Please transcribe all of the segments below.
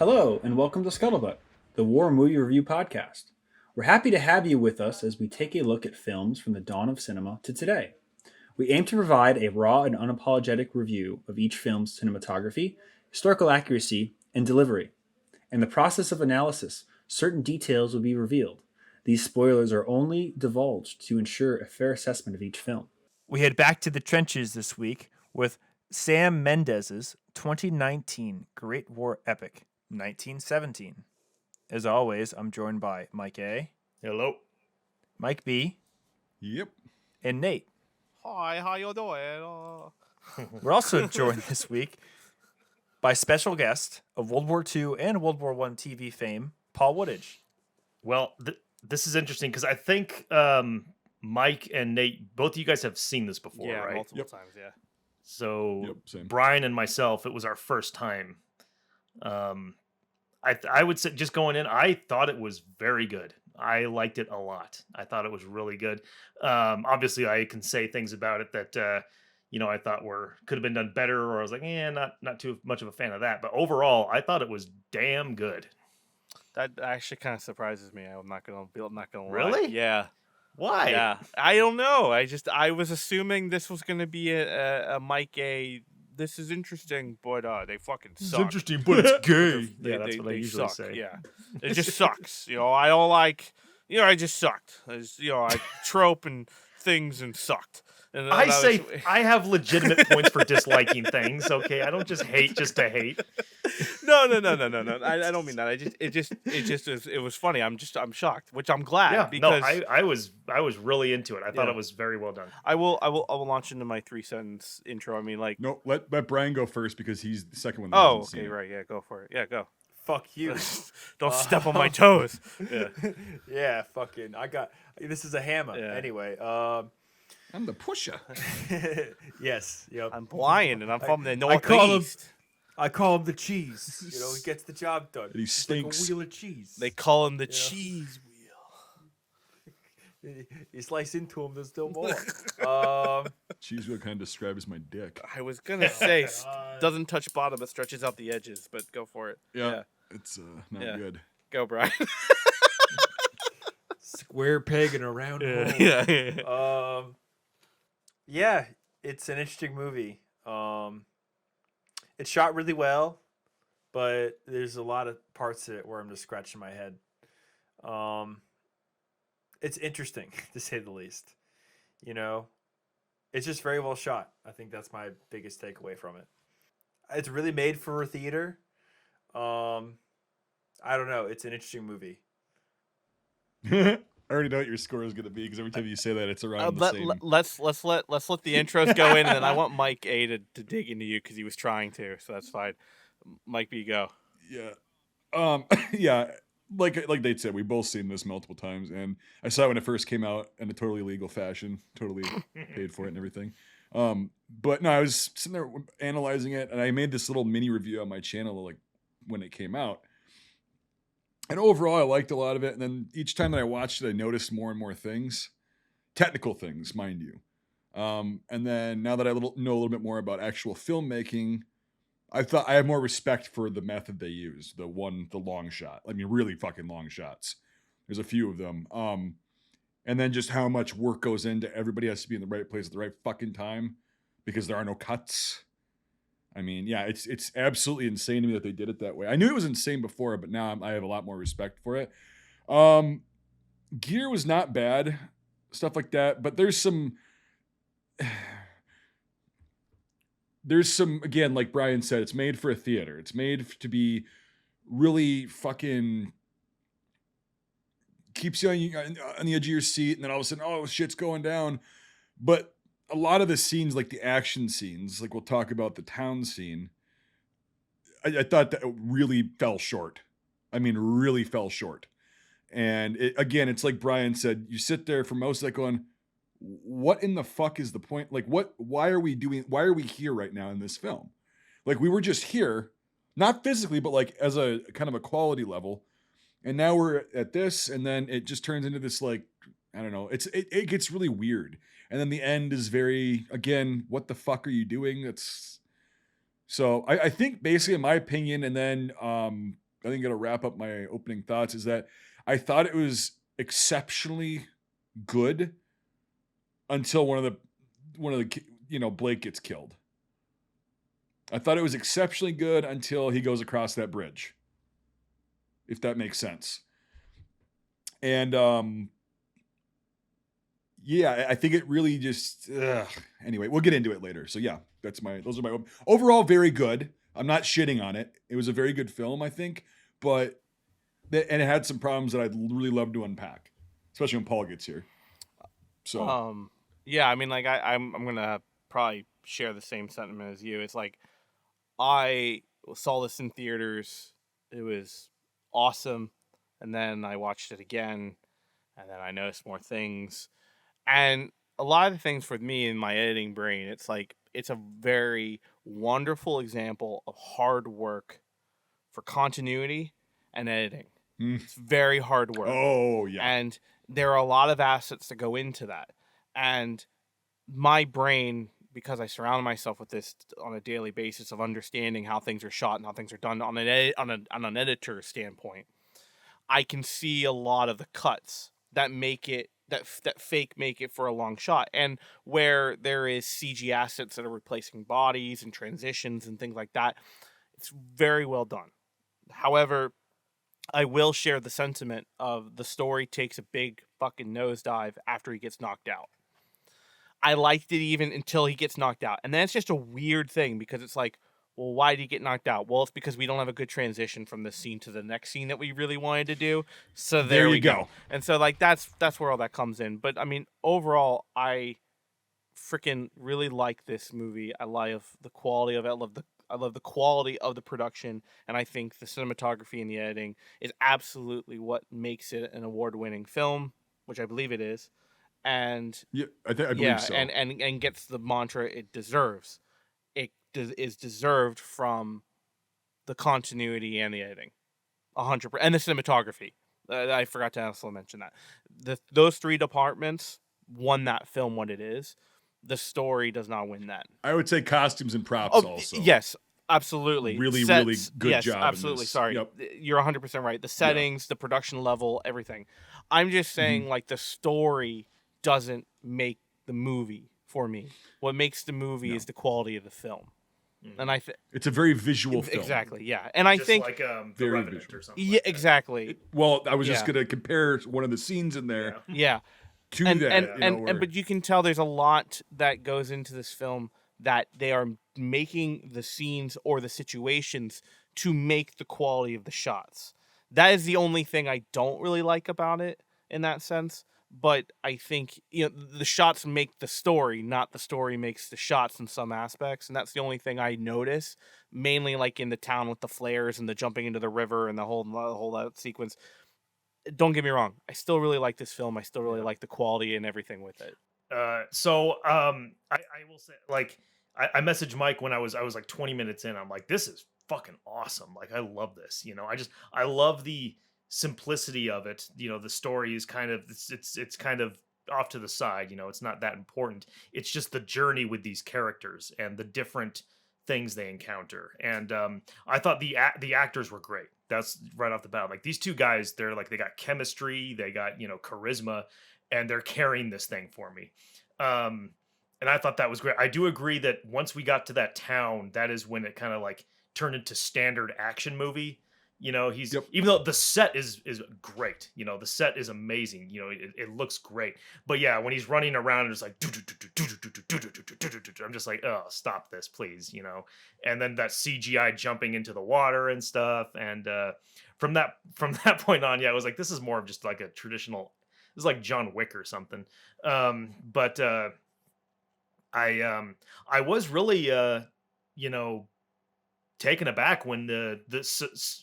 Hello, and welcome to Scuttlebutt, the War Movie Review Podcast. We're happy to have you with us as we take a look at films from the dawn of cinema to today. We aim to provide a raw and unapologetic review of each film's cinematography, historical accuracy, and delivery. In the process of analysis, certain details will be revealed. These spoilers are only divulged to ensure a fair assessment of each film. We head back to the trenches this week with Sam Mendes' 2019 Great War Epic, 1917. As always, I'm joined by Mike A, Hello. Mike B, Yep. and Nate. Hi, how you doing? We're also joined this week by special guest of World War II and World War I TV fame, Paul Woodadge. Well, this is interesting because I think Mike and Nate, both of you guys have seen this before, Yeah, right? multiple Yep. times, yeah. So Yep, same. Brian and myself, it was our first time. I would say just going in, I thought it was very good. I liked it a lot. I thought it was really good. Obviously, I can say things about it that I thought could have been done better, or I was like, not too much of a fan of that. But overall, I thought it was damn good. That actually kind of surprises me. I'm not gonna lie. Really? Yeah. Why? Yeah. I don't know. I was assuming this was gonna be a Mike A. This is interesting, but they fucking suck. It's interesting, but it's gay. Yeah, that's what I usually suck. say. Yeah, it just sucks. I don't like. I just sucked. I trope and things and sucked. And then I have legitimate points for disliking things. Okay, I don't just hate just to hate. No. I don't mean that. It was funny. I'm shocked, which I'm glad. Yeah, because I was really into it. I thought it was very well done. I will launch into my 3 sentence intro. I mean, like, No, let Brian go first because he's the second one. That oh, hasn't seen okay, it. right, yeah, go for it. Yeah, go. Fuck you. Don't step on my toes. Yeah. Yeah, fucking. This is a hammer. Yeah. I'm the pusher. Yes, yep. I'm blind and I'm from the call him- northeast. I call him the cheese. He gets the job done. And he He's like stinks. a wheel of cheese. They call him the cheese wheel. You slice into him, there's still more. Cheese wheel kind of describes my dick. I was gonna say doesn't touch bottom, but stretches out the edges. But go for it. Yeah, it's not Yeah. good. Go, Brian. Square peg in a round hole. Yeah. Yeah, it's an interesting movie. It's shot really well, but there's a lot of parts to it where I'm just scratching my head. It's interesting to say the least. It's just very well shot. I think that's my biggest takeaway from it. It's really made for a theater. I don't know. It's an interesting movie. I already know what your score is going to be because every time you say that, it's around the same. Let's let the intros go in, and then I want Mike A to dig into you because he was trying to, so that's fine. Mike B, go. Yeah. Yeah. Like Nate said, we both seen this multiple times, and I saw it when it first came out in a totally legal fashion, totally paid for it and everything. But no, I was sitting there analyzing it, and I made this little mini review on my channel like when it came out. And overall, I liked a lot of it. And then each time that I watched it, I noticed more and more things, technical things, mind you. And then now that I know a little bit more about actual filmmaking, I thought I have more respect for the method they use, the long shot. I mean, really fucking long shots. There's a few of them. And then just how much work goes into everybody has to be in the right place at the right fucking time because there are no cuts. I mean, yeah, it's absolutely insane to me that they did it that way. I knew it was insane before, but now I have a lot more respect for it. Gear was not bad, stuff like that, but there's some, again, like Brian said, it's made for a theater. It's made to be really fucking keeps you on the edge of your seat, and then all of a sudden, oh, shit's going down. But a lot of the scenes, like the action scenes, like we'll talk about the town scene, I thought that really fell short. I mean, really fell short. And it's like Brian said, you sit there for most of that going, what in the fuck is the point? Like, why are we here right now in this film? Like, we were just here, not physically, but like as a kind of a quality level. And now we're at this, and then it just turns into this, like, I don't know. It gets really weird. And then the end is very, again, what the fuck are you doing? So I think basically, in my opinion, and then I think gonna wrap up my opening thoughts is that I thought it was exceptionally good until one of the Blake gets killed. I thought it was exceptionally good until he goes across that bridge, if that makes sense. And yeah, I think it really just anyway, we'll get into it later. So yeah, those are my overall very good. I'm not shitting on it. It was a very good film, I think, but and it had some problems that I'd really love to unpack, especially when Paul gets here. So yeah, I mean, like I'm gonna probably share the same sentiment as you. It's like I saw this in theaters. It was awesome, and then I watched it again, and then I noticed more things. And a lot of the things for me in my editing brain, it's like it's a very wonderful example of hard work for continuity and editing. It's very hard work. Oh, yeah. And there are a lot of assets that go into that. And my brain, because I surround myself with this on a daily basis of understanding how things are shot and how things are done on an editor standpoint, I can see a lot of the cuts that make it that fake make it for a long shot, and where there is CG assets that are replacing bodies and transitions and things like that. It's very well done. However, I will share the sentiment of the story takes a big fucking nosedive after he gets knocked out. I liked it even until he gets knocked out. And then it's just a weird thing because it's like, well, why did he get knocked out? Well, it's because we don't have a good transition from this scene to the next scene that we really wanted to do. So there we go. And so like that's where all that comes in. But I mean, overall, I freaking really like this movie. I love the quality of it. I love the quality of the production, and I think the cinematography and the editing is absolutely what makes it an award-winning film, which I believe it is. And yeah, I believe so. And gets the mantra it deserves. It is deserved from the continuity and the editing, 100%, and the cinematography. I forgot to also mention that those three departments won that film what it is. The story does not win that. I would say costumes and props also. Yes, absolutely. Really good job. Absolutely. Sorry. Yep. You're 100% right. The settings, the production level, everything. I'm just saying, like, the story doesn't make the movie for me. What makes the movie is the quality of the film. And it's a very visual film. Exactly, yeah. And I think like The very Revenant visual. or something. Yeah, like that. exactly. Well, I was just going to compare one of the scenes in there. Yeah. To that, but you can tell there's a lot that goes into this film that they are making the scenes or the situations to make the quality of the shots. That is the only thing I don't really like about it in that sense. But I think the shots make the story, not the story makes the shots in some aspects, and that's the only thing I notice. Mainly like in the town with the flares and the jumping into the river and the whole that sequence. Don't get me wrong, I still really like this film. I still really like the quality and everything with it. I will say, like, I messaged Mike when I was like 20 minutes in. I'm like, this is fucking awesome. Like, I love this. I love the simplicity of it. The story is kind of it's kind of off to the side. It's not that important. It's just the journey with these characters and the different things they encounter. And I thought the actors were great. That's right off the bat. Like, these two guys, they got chemistry, they got charisma, and they're carrying this thing for me. And I thought that was great. I do agree that once we got to that town, that is when it kind of like turned into standard action movie. Even though the set is great, the set is amazing. It looks great. But yeah, when he's running around, it's like, I'm just like, oh, stop this, please. And then that CGI jumping into the water and stuff. And from that point on, yeah, it was like, this is more of just like a traditional. This is like John Wick or something. But I was really taken aback when the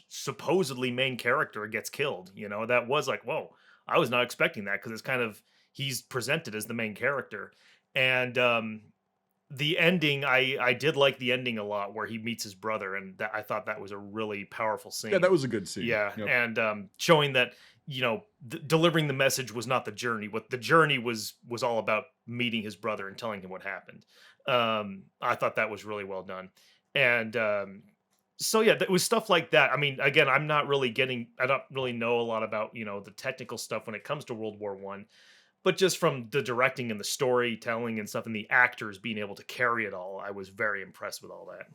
supposedly main character gets killed. That was like, whoa, I was not expecting that, because it's kind of, he's presented as the main character. And the ending, I did like the ending a lot, where he meets his brother, and I thought that was a really powerful scene. Yeah, that was a good scene. Yeah, yep. And showing that delivering the message was not the journey. What the journey was all about meeting his brother and telling him what happened. I thought that was really well done. And So yeah, it was stuff like that. I mean, again, I don't really know a lot about, the technical stuff when it comes to World War One, but just from the directing and the storytelling and stuff and the actors being able to carry it all, I was very impressed with all that.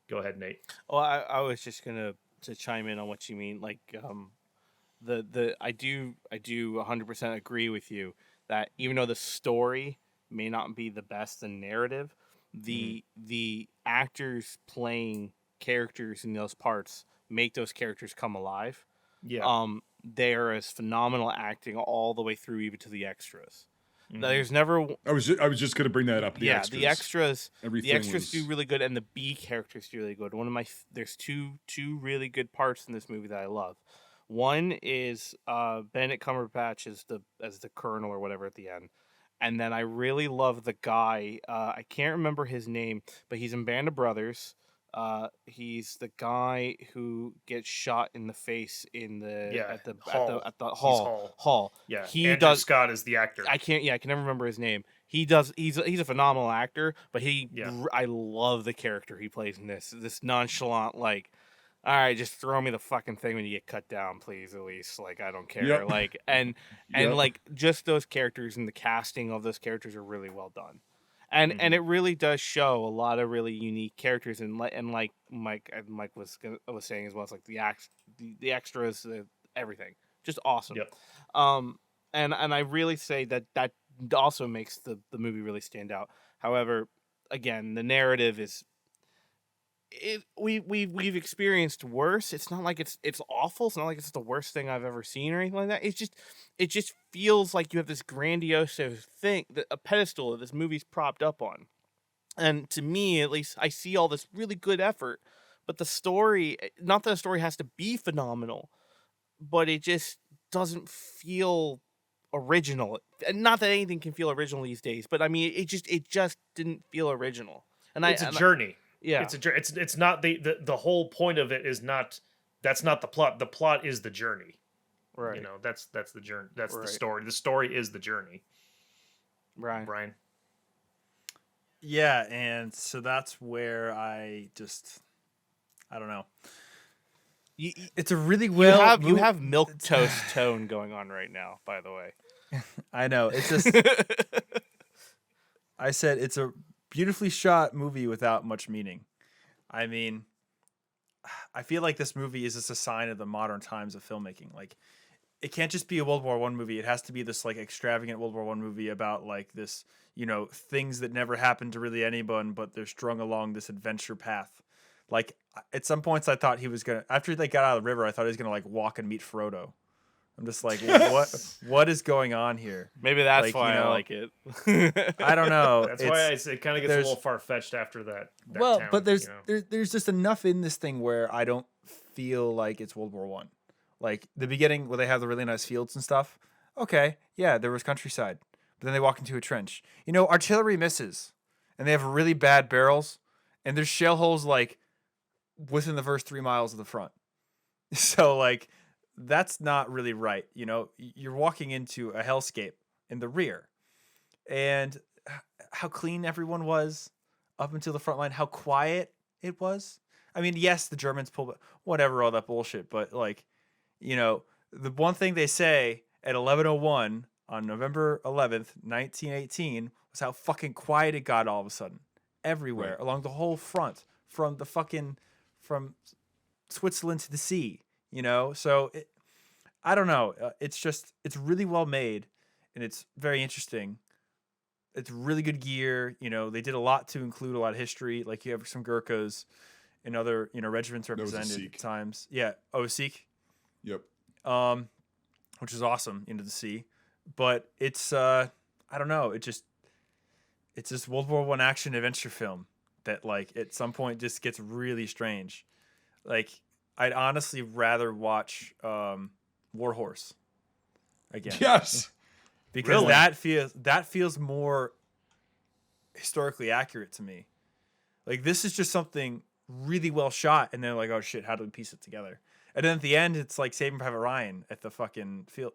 Go ahead, Nate. Well, I was just gonna to chime in on what you mean. Like, I do 100% agree with you that even though the story may not be the best, the narrative, the actors playing characters in those parts make those characters come alive. Yeah. There is phenomenal acting all the way through, even to the extras. Mhm. There's never I was just gonna bring that up. The yeah, extras. the extras. Everything The extras was- do really good, and the B characters do really good. There's two really good parts in this movie that I love. One is Benedict Cumberbatch as the colonel or whatever at the end, and then I really love the guy. I can't remember his name, but he's in Band of Brothers. He's the guy who gets shot in the face in the Yeah, at the Hall. at the He's hall. Hall. Yeah. He Andrew does. Scott is the actor. I can never remember his name. He's a phenomenal actor, but Yeah. I love the character he plays in this nonchalant, like, all right, just throw me the fucking thing when you get cut down, please, at least. Like, I don't care. Yep. Like, and Yep. like just those characters and the casting of those characters are really well done. And Mhm. and it really does show a lot of really unique characters, and like Mike was saying as well, it's like the extras, everything, just awesome. Yep. And I really say that also makes the movie really stand out. However, again, the narrative is we've experienced worse. It's not like it's awful. It's not like it's the worst thing I've ever seen or anything like that. It just feels like you have this grandiose thing, a pedestal that this movie's propped up on. And to me, at least, I see all this really good effort, but the story, not that the story has to be phenomenal, but it just doesn't feel original. And not that anything can feel original these days, but I mean, it just didn't feel original. And It's a journey. yeah, It's not the whole point of it is not, that's not the plot. The plot is the journey. right, That's the journey. That's the Right. story. The story is the journey. right. Brian. Yeah, and so that's where I don't know. You It's a really you have mov- milk it's- toast tone going on right now, by the way. I know. It's just I said it's a beautifully shot movie without much meaning. I mean, I feel like this movie is just a sign of the modern times of filmmaking. Like, it can't just be a World War One movie. It has to be this like extravagant World War One movie about like this, things that never happened to really anyone, but they're strung along this adventure path. Like, at some points, I thought he was gonna, after they got out of the river, I thought he was gonna like walk and meet Frodo. I'm just like, what is going on here? Maybe that's Like, why I you know, like it. I don't know. That's why it kind of gets a there's- little far fetched after that. Well, town, but there's just enough in this thing where I don't feel like it's World War One. Like the beginning where they have the really nice fields and stuff. Okay, yeah, there was countryside, but then they walk into a trench. Artillery misses, and they have really bad barrels, and there's shell holes like within the first 3 miles of the front. So like that's not really right. You're walking into a hellscape in the rear, and how clean everyone was up until the front line, how quiet it was. I mean, yes, the Germans pulled whatever, all that bullshit, but like, the one thing they say at 11:01 on November 11th, 1918 was how fucking quiet it got all of a sudden everywhere Right. along the whole front from Switzerland to the sea, So I don't know. It's really well made and it's very interesting. It's really good gear. They did a lot to include a lot of history. Like you have some Gurkhas and other, regiments was a represented Sikh. at times. Yeah. Oh, Sikh. Yep. Which is awesome into the sea. But it's I don't know. It's this World War One action adventure film that like at some point just gets really strange. Like I'd honestly rather watch Warhorse again. Yes. Because Really? that feels more historically accurate to me. Like this is just something really well shot, and they're like, "Oh shit, how do we piece it together?" And then at the end, it's like Saving Private Ryan at the fucking field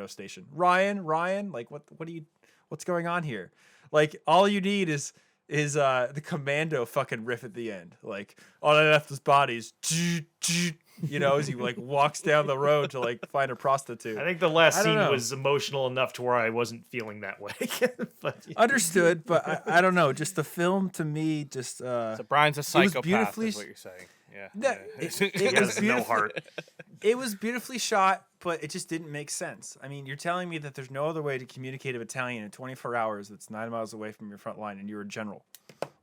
station. Ryan, like what's going on here? Like all you need is is the commando fucking riff at the end. Like, all I left was bodies. You know, as he like walks down the road to like find a prostitute. I think the last I don't scene know. was emotional enough to where I wasn't feeling that way. But Understood, but I don't know. Just the film to me, just So Brian's a psychopath, beautifully is what you're saying. Yeah. it he was has no beautiful. heart. It was beautifully shot, but it just didn't make sense. I mean, you're telling me that there's no other way to communicate a battalion in 24 hours that's 9 miles away from your front line, and you're a general.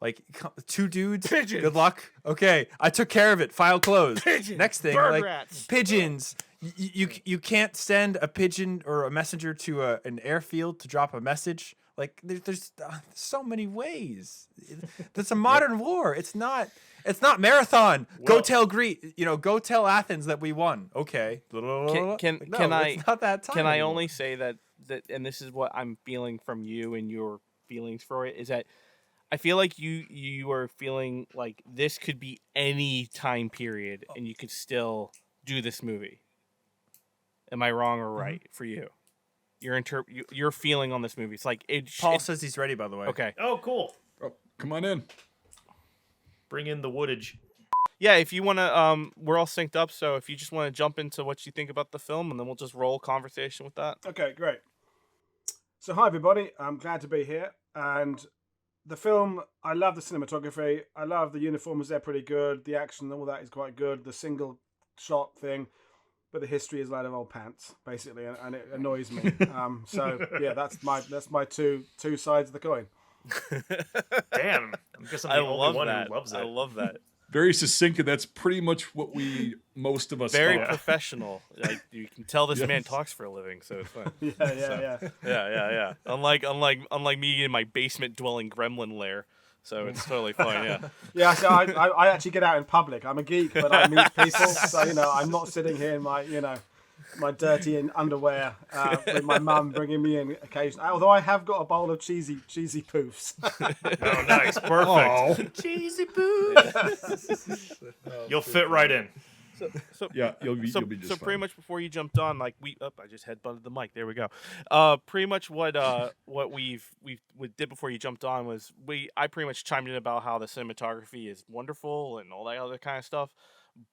Like, 2 dudes. Pigeons. Good luck. Okay, I took care of it. File closed. Pigeons, Next thing, bird like rats. pigeons. You can't send a pigeon or a messenger to an airfield to drop a message. Like, there's so many ways. That's a modern war. It's not marathon. Go Well- tell go tell Athens that we won. Okay. Can No, it's not that time Can I anymore. only say that and this is what I'm feeling from you and your feelings for it, is that I feel like you are feeling like this could be any time period and you could still do this movie. Am I wrong or right for you? Your feeling on this movie. It's like Paul says he's ready, by the way. okay. Oh, cool. Oh, come on in. Bring in the Woodadge. Yeah, if you want to, we're all synced up. So if you just want to jump into what you think about the film, and then we'll just roll conversation with that. Okay, great. So, hi everybody. I'm glad to be here. And the film, I love the cinematography. I love the uniforms; they're pretty good. The action, all that is quite good. The single shot thing, but the history is a load of old pants, basically, and it annoys me. So yeah, that's my two sides of the coin. Damn. I guess I'm the I only love one that. who loves it. I love that. Very succinct, and that's pretty much what most of us Very thought. professional. Like you can tell this man Yes. talks for a living, so it's fine. Yeah. Yeah. Unlike me in my basement dwelling gremlin lair, so it's totally fine. Yeah. Yeah, so I actually get out in public. I'm a geek, but I meet people. So, I'm not sitting here in my, my dirty underwear with my mum bringing me in occasionally. Although I have got a bowl of cheesy poofs. Oh, nice. Perfect. Cheesy boo. You'll fit right in. So Yeah, you'll be just so fine. pretty much before you jumped on, like I just headbutted the mic. There we go. Pretty much what we did before you jumped on was I pretty much chimed in about how the cinematography is wonderful and all that other kind of stuff,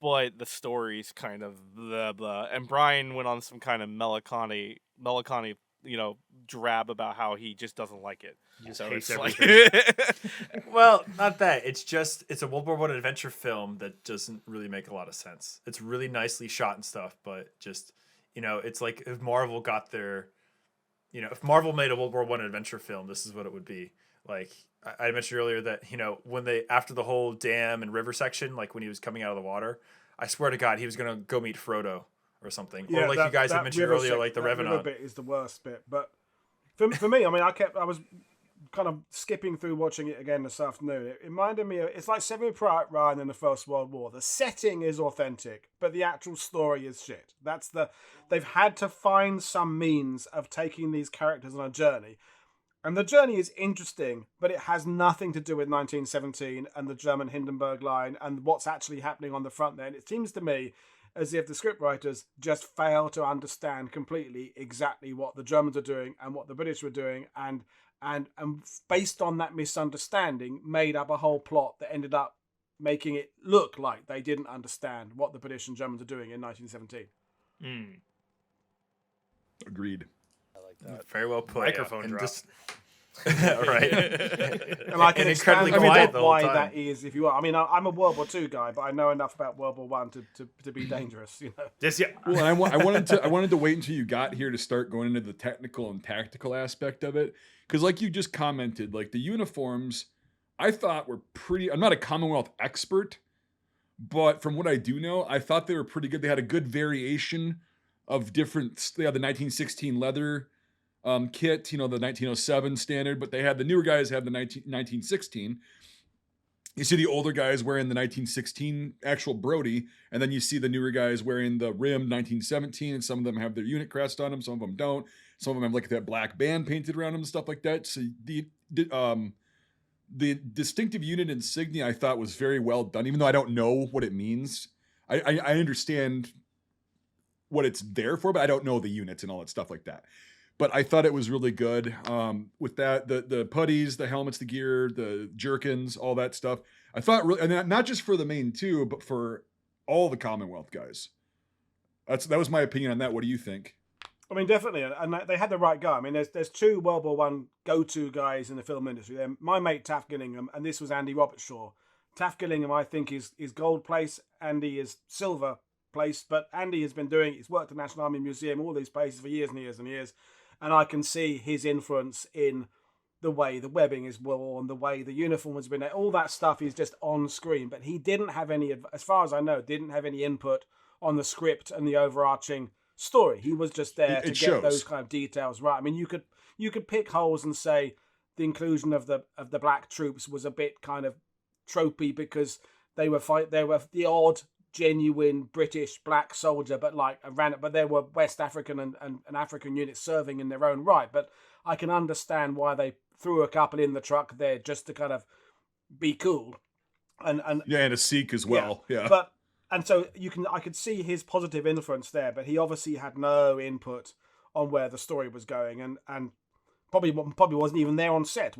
but the story's kind of blah blah. And Brian went on some kind of melancholy, drab about how he just doesn't like it. Just So hates it's like, Well, not that. It's a World War I adventure film that doesn't really make a lot of sense. It's really nicely shot and stuff, but just, it's like if Marvel got their, if Marvel made a World War I adventure film, this is what it would be. Like I mentioned earlier that, when after the whole dam and river section, like when he was coming out of the water, I swear to God, he was going to go meet Frodo or something. Or like you guys had mentioned earlier, like the river Revenant. bit is the worst bit. But for me, I mean, I was kind of skipping through watching it again this afternoon. It reminded me it's like Saving Private Ryan in the First World War. The setting is authentic, but the actual story is shit. They've had to find some means of taking these characters on a journey. And the journey is interesting, but it has nothing to do with 1917 and the German Hindenburg Line and what's actually happening on the front there. And it seems to me as if the scriptwriters just fail to understand completely exactly what the Germans are doing and what the British were doing, and based on that misunderstanding, made up a whole plot that ended up making it look like they didn't understand what the British and Germans are doing in 1917. Mm. Agreed. Very well put. Microphone And drop. just- right. And I can And incredibly expand quiet on the whole why time. that is, if you want. I mean, I'm a World War II guy, but I know enough about World War One to be dangerous. This, yeah. Well, and I wanted to wait until you got here to start going into the technical and tactical aspect of it, because like you just commented, like the uniforms, I thought were pretty. I'm not a Commonwealth expert, but from what I do know, I thought they were pretty good. They had a good variation of different. They had the 1916 leather kit, the 1907 standard, but they had the newer guys have the 1916. You see the older guys wearing the 1916 actual Brody, and then you see the newer guys wearing the rimmed 1917, and some of them have their unit crest on them, some of them don't. Some of them have like that black band painted around them and stuff like that. So the distinctive unit insignia I thought was very well done, even though I don't know what it means. I understand what it's there for, but I don't know the units and all that stuff like that. but I thought it was really good. With that, the putties, the helmets, the gear, the jerkins, all that stuff. I thought really, and not just for the main two, but for all the Commonwealth guys. That was my opinion on that. What do you think? I mean, definitely, and they had the right guy. I mean, there's two World War One go-to guys in the film industry. They're my mate Taff Gillingham, and this was Andy Robertshaw. Taff Gillingham, I think, is gold place. Andy is silver place, but Andy has been doing. He's worked at the National Army Museum, all these places for years and years and years, and I can see his influence in the way the webbing is worn, the way the uniform has been. All that stuff is just on screen, but he didn't have any, as far as I know, didn't have any input on the script and the overarching story. He was just there to get those kind of details right. I mean, you could pick holes and say the inclusion of the black troops was a bit kind of tropey because they were the odd genuine British black soldier, but there were West African and African units serving in their own right. But I can understand why they threw a couple in the truck there just to kind of be cool, and a Sikh as well. Yeah. But and so I could see his positive influence there, but he obviously had no input on where the story was going, and probably wasn't even there on set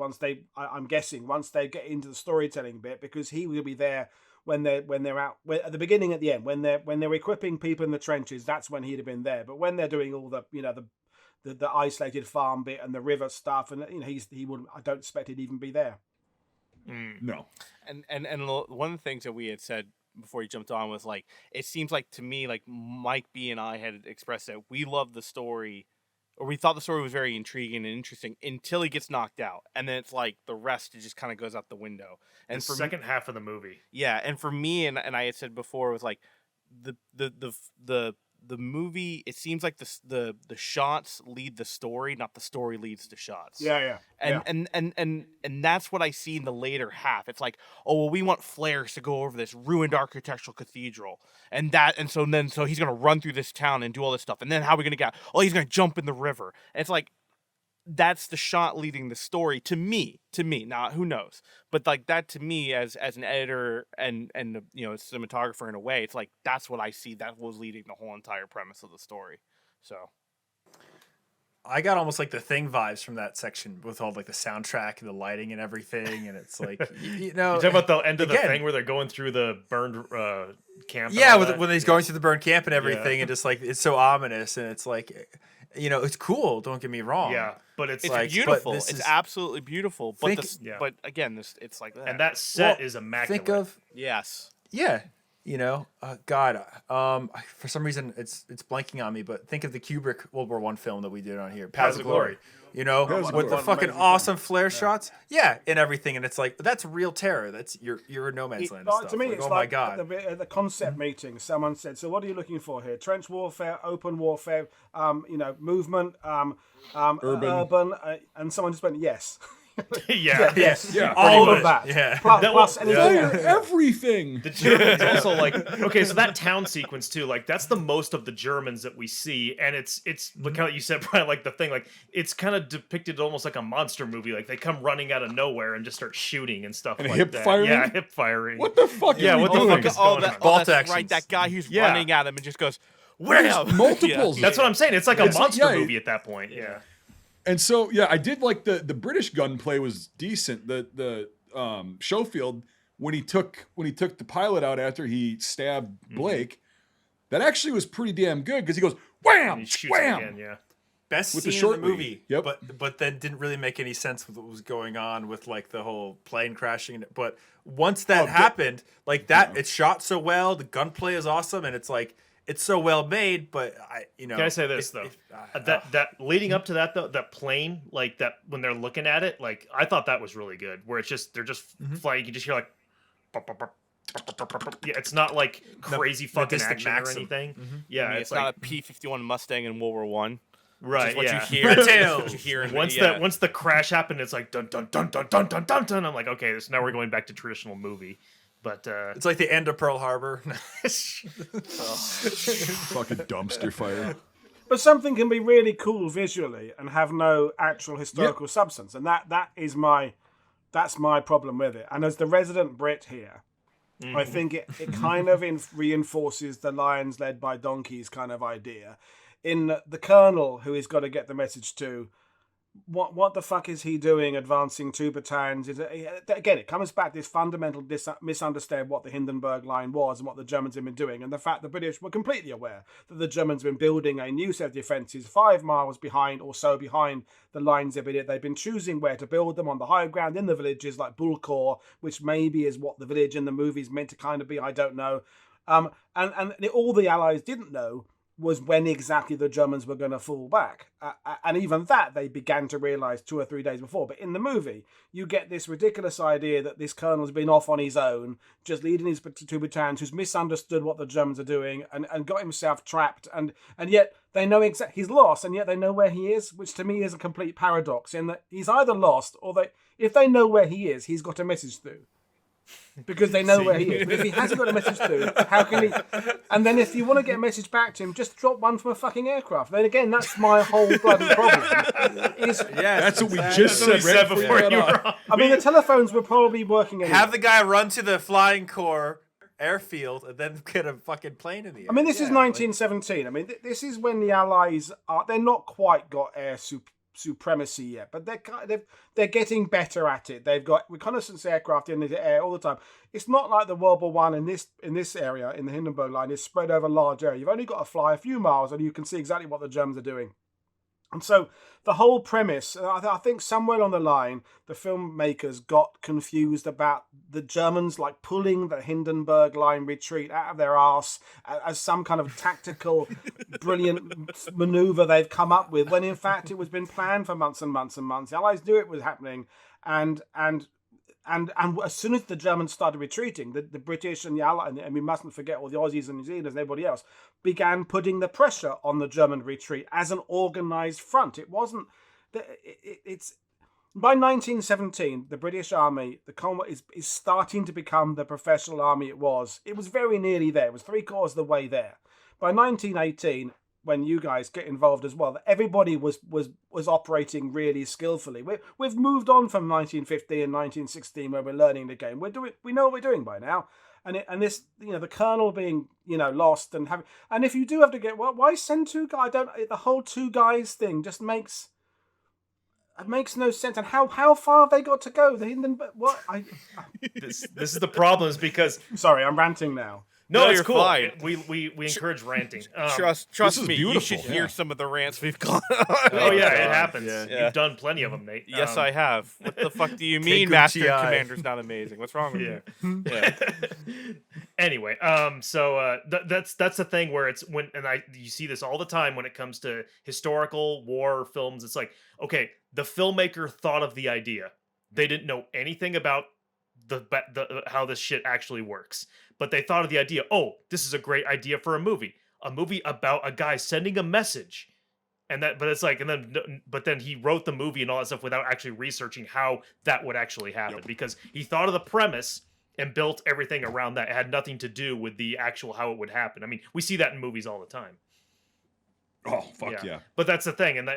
I'm guessing once they get into the storytelling bit, because he will be there when they're out at the beginning, at the end, when they're equipping people in the trenches. That's when he'd have been there. But when they're doing all the isolated farm bit and the river stuff, and he wouldn't. I don't expect he'd even be there. No. And one of the things that we had said before he jumped on was like, it seems like to me like Mike B and I had expressed that we loved the story, or we thought the story was very intriguing and interesting until he gets knocked out, and then it's like the rest, it just kind of goes out the window. And the second half of the movie, and for me, and I had said before, it was like the movie, it seems like the shots lead the story, not the story leads the shots. And that's what I see in the later half. It's like, oh well, we want flares to go over this ruined architectural cathedral, so he's gonna run through this town and do all this stuff, and then how are we gonna get out? Oh, he's gonna jump in the river. And it's like, that's the shot leading the story to me. Now, who knows? But like that to me, as an editor and cinematographer in a way, it's like that's what I see. That was leading the whole entire premise of the story. So I got almost like the Thing vibes from that section with all like the soundtrack and the lighting and everything, and it's like you talking about the end of the thing where they're going through the burned camp. Yeah, when he's going through the burned camp and everything, and just like it's so ominous, and it's like, it's cool. Don't get me wrong. Yeah, but it's like, beautiful. It's absolutely beautiful. But but again, it's like that. And that set is immaculate. Think of yes, yeah. God, for some reason it's blanking on me, but think of the Kubrick World War I film that we did on here, Paths of Glory. With the fucking awesome flare shots, and everything, and it's like that's real terror. That's you're in no man's land. Stuff. To me, like, it's oh like my God. At the concept meeting, someone said, "So what are you looking for here? Trench warfare, open warfare, movement, urban," and someone just went, "Yes." Yes. All of that. Yeah. Plus anything. Everything. The Germans also okay, so that town sequence too, like that's the most of the Germans that we see, and it's like how you said, Brian, like the thing, like it's kind of depicted almost like a monster movie, like they come running out of nowhere and just start shooting and stuff and like hip that. firing? Yeah, hip firing. What the fuck? Yeah, what the fuck is going on? That's right. That guy who's running at him and just goes, There's multiples. That's what I'm saying. It's like a monster movie at that point. Yeah. And so, I did like the British gunplay was decent. The Schofield, when he took the pilot out after he stabbed Blake, that actually was pretty damn good because he goes wham, he shoots wham. Again, yeah. Best with scene the short in the movie. Yep. But then didn't really make any sense with what was going on with like the whole plane crashing. But once that happened, like that, it's shot so well. The gunplay is awesome, and it's like. It's so well made, but Can I say this though? That leading up to that though, that plane, like that when they're looking at it, like I thought that was really good. Where it's just they're just flying, you can just hear like, yeah, it's not like crazy fucking action or anything. Yeah, it's like, not a P-51 Mustang in World War One. Right. What yeah. you hear. What you hear. Once the crash happened, it's like dun dun dun dun dun dun dun dun. I'm like, okay, so now we're going back to traditional movie. But it's like the end of Pearl Harbor. Fucking dumpster fire. But something can be really cool visually and have no actual historical substance, and that's my problem with it. And as the resident Brit here, I think it kind of reinforces the lions led by donkeys kind of idea. in the colonel who he's got to get the message to. What the fuck is he doing advancing 2 battalions? Again, it comes back to this fundamental misunderstand what the Hindenburg Line was and what the Germans had been doing, and the fact the British were completely aware that the Germans had been building a new set of defences 5 miles behind or so behind the lines they've been choosing where to build them on the high ground in the villages like Bulcourt, which maybe is what the village in the movie's meant to kind of be, I don't know. And all the Allies didn't know was when exactly the Germans were going to fall back. And even that they began to realise 2 or 3 days before. But in the movie, you get this ridiculous idea that this colonel's been off on his own, just leading his 2 battalions, who's misunderstood what the Germans are doing and got himself trapped. And yet they know he's lost, and yet they know where he is, which to me is a complete paradox in that he's either lost or if they know where he is, he's got a message through. Because they know where he is. But if he hasn't got a message through, how can he? And then if you want to get a message back to him, just drop one from a fucking aircraft. Then again, that's my whole bloody problem. That's what we just said before you were on. I mean, the telephones were probably working anyway. Have the guy run to the flying corps airfield and then get a fucking plane in the air. I mean, this is 1917. I mean, this is when the Allies they're not quite got air supremacy yet, but they're getting better at it. They've got reconnaissance aircraft in the air all the time. It's not like the World War One in this area in the Hindenburg Line is spread over a large area. You've only got to fly a few miles and you can see exactly what the Germans are doing. And so the whole premise, I think somewhere on the line, the filmmakers got confused about the Germans like pulling the Hindenburg Line retreat out of their arse as some kind of tactical, brilliant maneuver they've come up with, when in fact it was been planned for months and months and months. The Allies knew it was happening, and as soon as the Germans started retreating, the British and the Allies, and we mustn't forget all the Aussies and New Zealanders and everybody else, began putting the pressure on the German retreat as an organised front. It wasn't... It's by 1917, the British Army, the Commonwealth, is starting to become the professional army it was. It was very nearly there. It was 3/4 of the way there. By 1918... when you guys get involved as well, everybody was operating really skillfully. We've moved on from 1915 and 1916 where we're learning the game. We know what we're doing by now, and this the colonel being lost and having, and if you do have to get, why send 2 guys? The whole 2 guys thing just makes no sense. And how far have they got to go? This is the problem, is because sorry, I'm ranting now. No, it's you're cool. fine. We encourage ranting. Trust me, you beautiful. should hear some of the rants we've gone Oh yeah, it happens. Yeah. You've done plenty of them, Nate. Yes, I have. What the fuck do you mean, good Master GI. and Commander's not amazing? What's wrong with you? Yeah. Anyway, so that's the thing where it's you see this all the time when it comes to historical war films. It's like, okay, the filmmaker thought of the idea. They didn't know anything about the how this shit actually works, but they thought of the idea. Oh, this is a great idea for a movie about a guy sending a message, but then he wrote the movie and all that stuff without actually researching how that would actually happen, because he thought of the premise and built everything around that. It had nothing to do with the actual how it would happen. I mean, we see that in movies all the time. Oh, fuck yeah. But that's the thing, and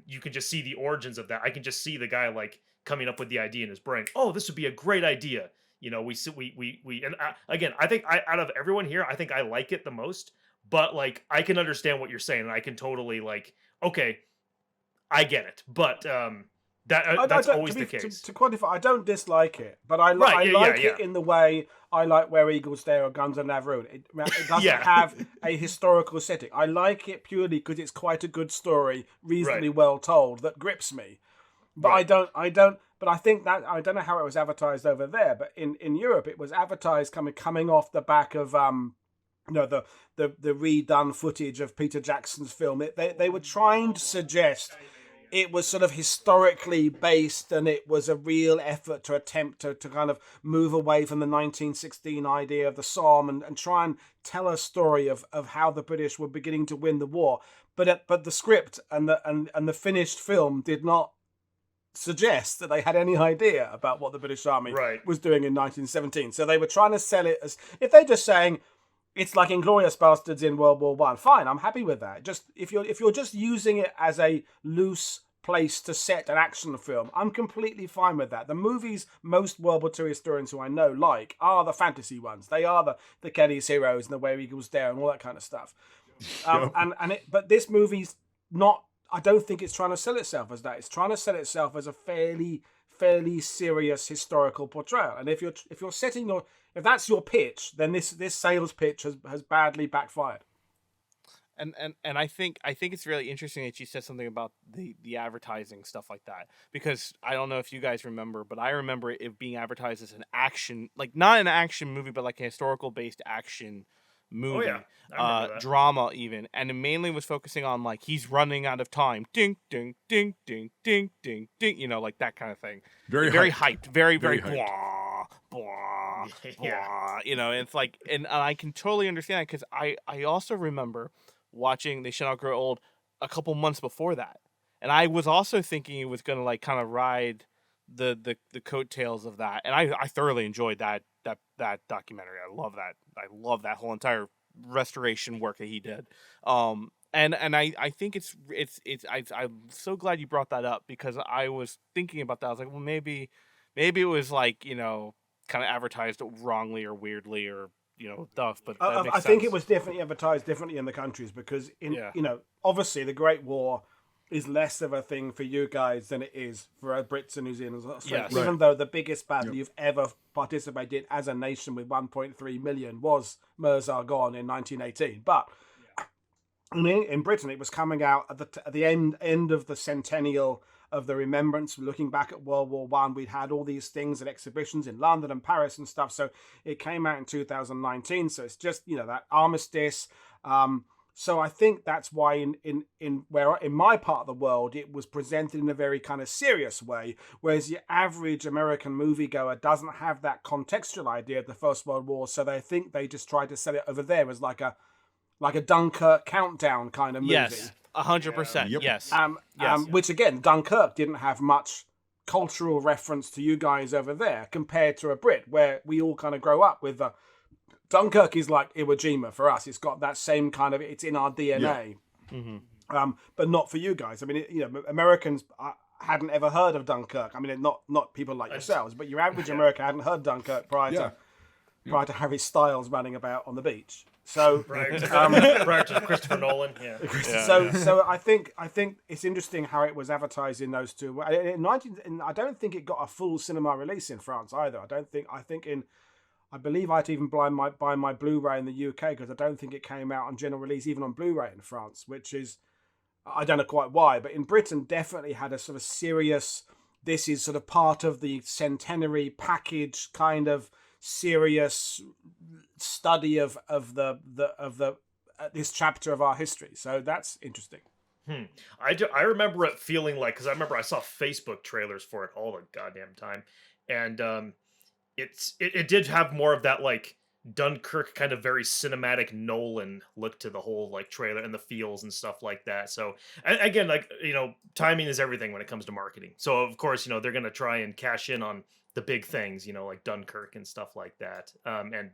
you can just see the origins of that. I can just see the guy like coming up with the idea in his brain. Oh, this would be a great idea. Again, I think out of everyone here, I think I like it the most. But like, I can understand what you're saying, and I can totally like, okay, I get it. But that's always the case. To quantify, I don't dislike it, but I like it in the way I like Where Eagles Dare or Guns of Navarone. It doesn't have a historical setting. I like it purely because it's quite a good story, reasonably well told, that grips me. But I don't. But I think that I don't know how it was advertised over there. But in Europe, it was advertised coming off the back of the redone footage of Peter Jackson's film. They were trying to suggest it was sort of historically based, and it was a real effort to attempt to kind of move away from the 1916 idea of the Somme and try and tell a story of how the British were beginning to win the war. But the script and the finished film did not suggest that they had any idea about what the British Army was doing in 1917. So they were trying to sell it as if they're just saying it's like Inglourious Bastards in World War One. Fine, I'm happy with that. Just if you're just using it as a loose place to set an action film, I'm completely fine with that. The movies most World War II historians who I know like are the fantasy ones. They are the Kenny's Heroes and the Where Eagles Dare and all that kind of stuff. Yep. But this movie's not. I don't think it's trying to sell itself as that. It's trying to sell itself as a fairly serious historical portrayal. And if you're setting your, if that's your pitch, then this sales pitch has badly backfired. And I think it's really interesting that you said something about the advertising stuff like that, because I don't know if you guys remember, but I remember it being advertised as an action, like not an action movie, but like a historical based action movie, yeah. I remember that. drama even, and it mainly was focusing on like he's running out of time, ding ding ding ding ding ding ding, you know, like that kind of thing. Very hyped, very Very blah hyped. blah Yeah. blah, you know. It's like, and I can totally understand, because I also remember watching They Shall Not Grow Old a couple months before that, and I was also thinking it was gonna like kind of ride the coattails of that, and I thoroughly enjoyed that documentary. I love that whole entire restoration work that he did. And I think I'm so glad you brought that up, because I was thinking about that. I was like, well, maybe it was like, you know, kind of advertised wrongly or weirdly, or you know, stuff. But that makes I think sense. it was definitely advertised differently in the countries, because Yeah. you know, obviously the Great War is less of a thing for you guys than it is for Brits and New Zealanders. and Australians. Yes. Even though the biggest battle Yep. you've ever participated as a nation with 1.3 million was Meuse-Argonne in 1918, but in Britain it was coming out at the end of the centennial of the remembrance, looking back at World War One. We'd had all these things and exhibitions in London and Paris and stuff. So it came out in 2019. So it's just, you know, that armistice. So I think that's why in my part of the world it was presented in a very kind of serious way, whereas the average American moviegoer doesn't have that contextual idea of the First World War. So they think they just tried to sell it over there as like a Dunkirk countdown kind of movie. Yes, 100%. Yep. Yes. Yes. Which again, Dunkirk didn't have much cultural reference to you guys over there compared to a Brit, where we all kind of grow up with Dunkirk is like Iwo Jima for us. It's got that same kind of, it's in our DNA. But not for you guys. I mean, you know, Americans hadn't ever heard of Dunkirk. I mean, not people like yourselves, but your average American hadn't heard Dunkirk prior to Harry Styles running about on the beach. So Prior to Christopher Nolan, yeah. So I think it's interesting how it was advertised in those two. I don't think it got a full cinema release in France either. I believe I had to even buy my Blu-ray in the UK, because I don't think it came out on general release even on Blu-ray in France, which is, I don't know quite why, but in Britain definitely had a sort of serious, this is sort of part of the centenary package kind of serious study of this chapter of our history. So that's interesting. I remember it feeling like, because I remember I saw Facebook trailers for it all the goddamn time, and it did have more of that like Dunkirk kind of very cinematic Nolan look to the whole like trailer and the feels and stuff like that. So again, like, you know, timing is everything when it comes to marketing. So of course, you know, they're gonna try and cash in on the big things, you know, like Dunkirk and stuff like that. And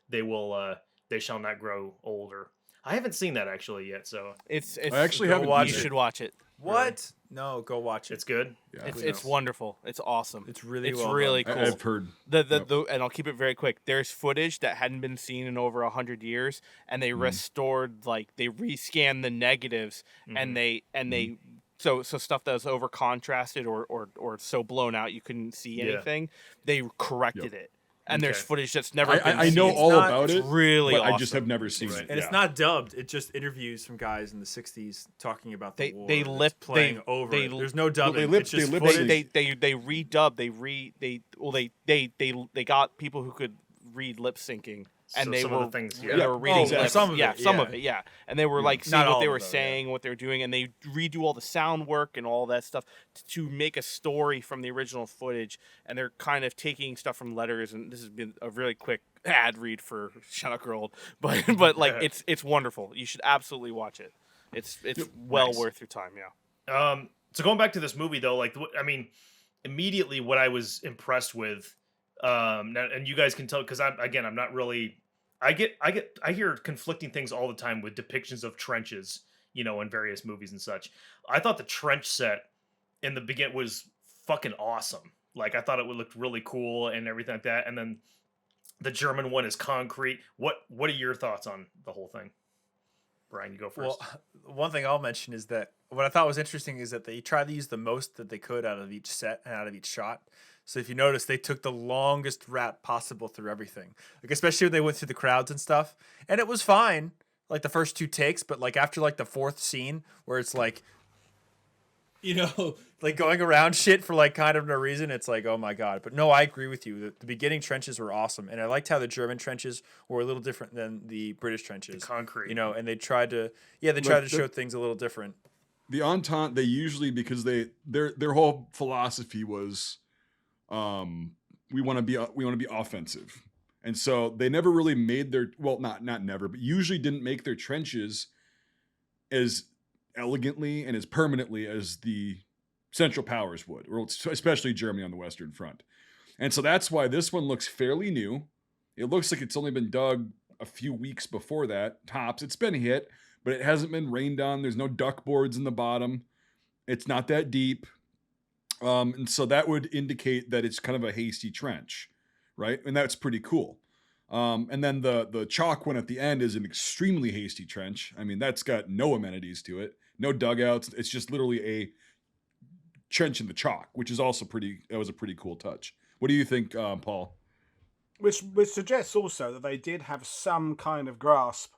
they will They Shall Not Grow Older. I haven't seen that actually yet, so It's I actually go haven't watch either. You should watch it. What? No, go watch it. it's good. Yeah. It's wonderful. It's awesome. It's really it's well really done. cool. I've heard. And I'll keep it very quick. There's footage that hadn't been seen in over 100 years, and they restored, like they rescanned the negatives, and they so stuff that was over contrasted or so blown out you couldn't see anything. They corrected it, and there's Okay. footage that's never been I seen. know It's all not- about it's it, really but I awesome. just have never seen it. And it's not dubbed. It's just interviews from guys in the 60s talking about the war. They and it's lip playing they over. they it. There's no dubbing. lip- it's just they lip footage. sync. they redub. They got people who could read lip syncing, and So they some were of the things, they yeah. were reading exactly. lips. Some of yeah, it, some yeah. of it, yeah. And they were like seeing Not what all they of were it, though, saying, what they were doing, and they redo all the sound work and all that stuff to make a story from the original footage. And they're kind of taking stuff from letters. And this has been a really quick ad read for Shut Up Girl, but like it's wonderful. You should absolutely watch it. It's well Nice. worth your time. Yeah. So going back to this movie though, like I mean, immediately what I was impressed with, and you guys can tell because I'm not really. I hear conflicting things all the time with depictions of trenches, you know, in various movies and such. I thought the trench set in the beginning was fucking awesome. Like I thought it would look really cool and everything like that. And then the German one is concrete. What are your thoughts on the whole thing, Brian, you go first. Well, one thing I'll mention is that what I thought was interesting is that they tried to use the most that they could out of each set and out of each shot. So if you notice, they took the longest route possible through everything. Like especially when they went through the crowds and stuff, and it was fine. Like the first 2 takes, but like after like the 4th scene where it's like, like going around shit for like kind of no reason, it's like, oh my god. But no, I agree with you. The beginning trenches were awesome, and I liked how the German trenches were a little different than the British trenches. The concrete, and they tried to show things a little different. The Entente, they usually, because their whole philosophy was, we want to be offensive, and so they never really made their not never, but usually didn't make their trenches as elegantly and as permanently as the Central Powers would, or especially Germany on the Western Front. And so that's why this one looks fairly new. It looks like it's only been dug a few weeks before that, tops. It's been hit, but it hasn't been rained on. There's no duck boards in the bottom. It's not that deep. And so that would indicate that it's kind of a hasty trench, right? And that's pretty cool. And then the chalk one at the end is an extremely hasty trench. I mean, that's got no amenities to it, no dugouts. It's just literally a trench in the chalk, which is also that was a pretty cool touch. What do you think, Paul? Which suggests also that they did have some kind of grasp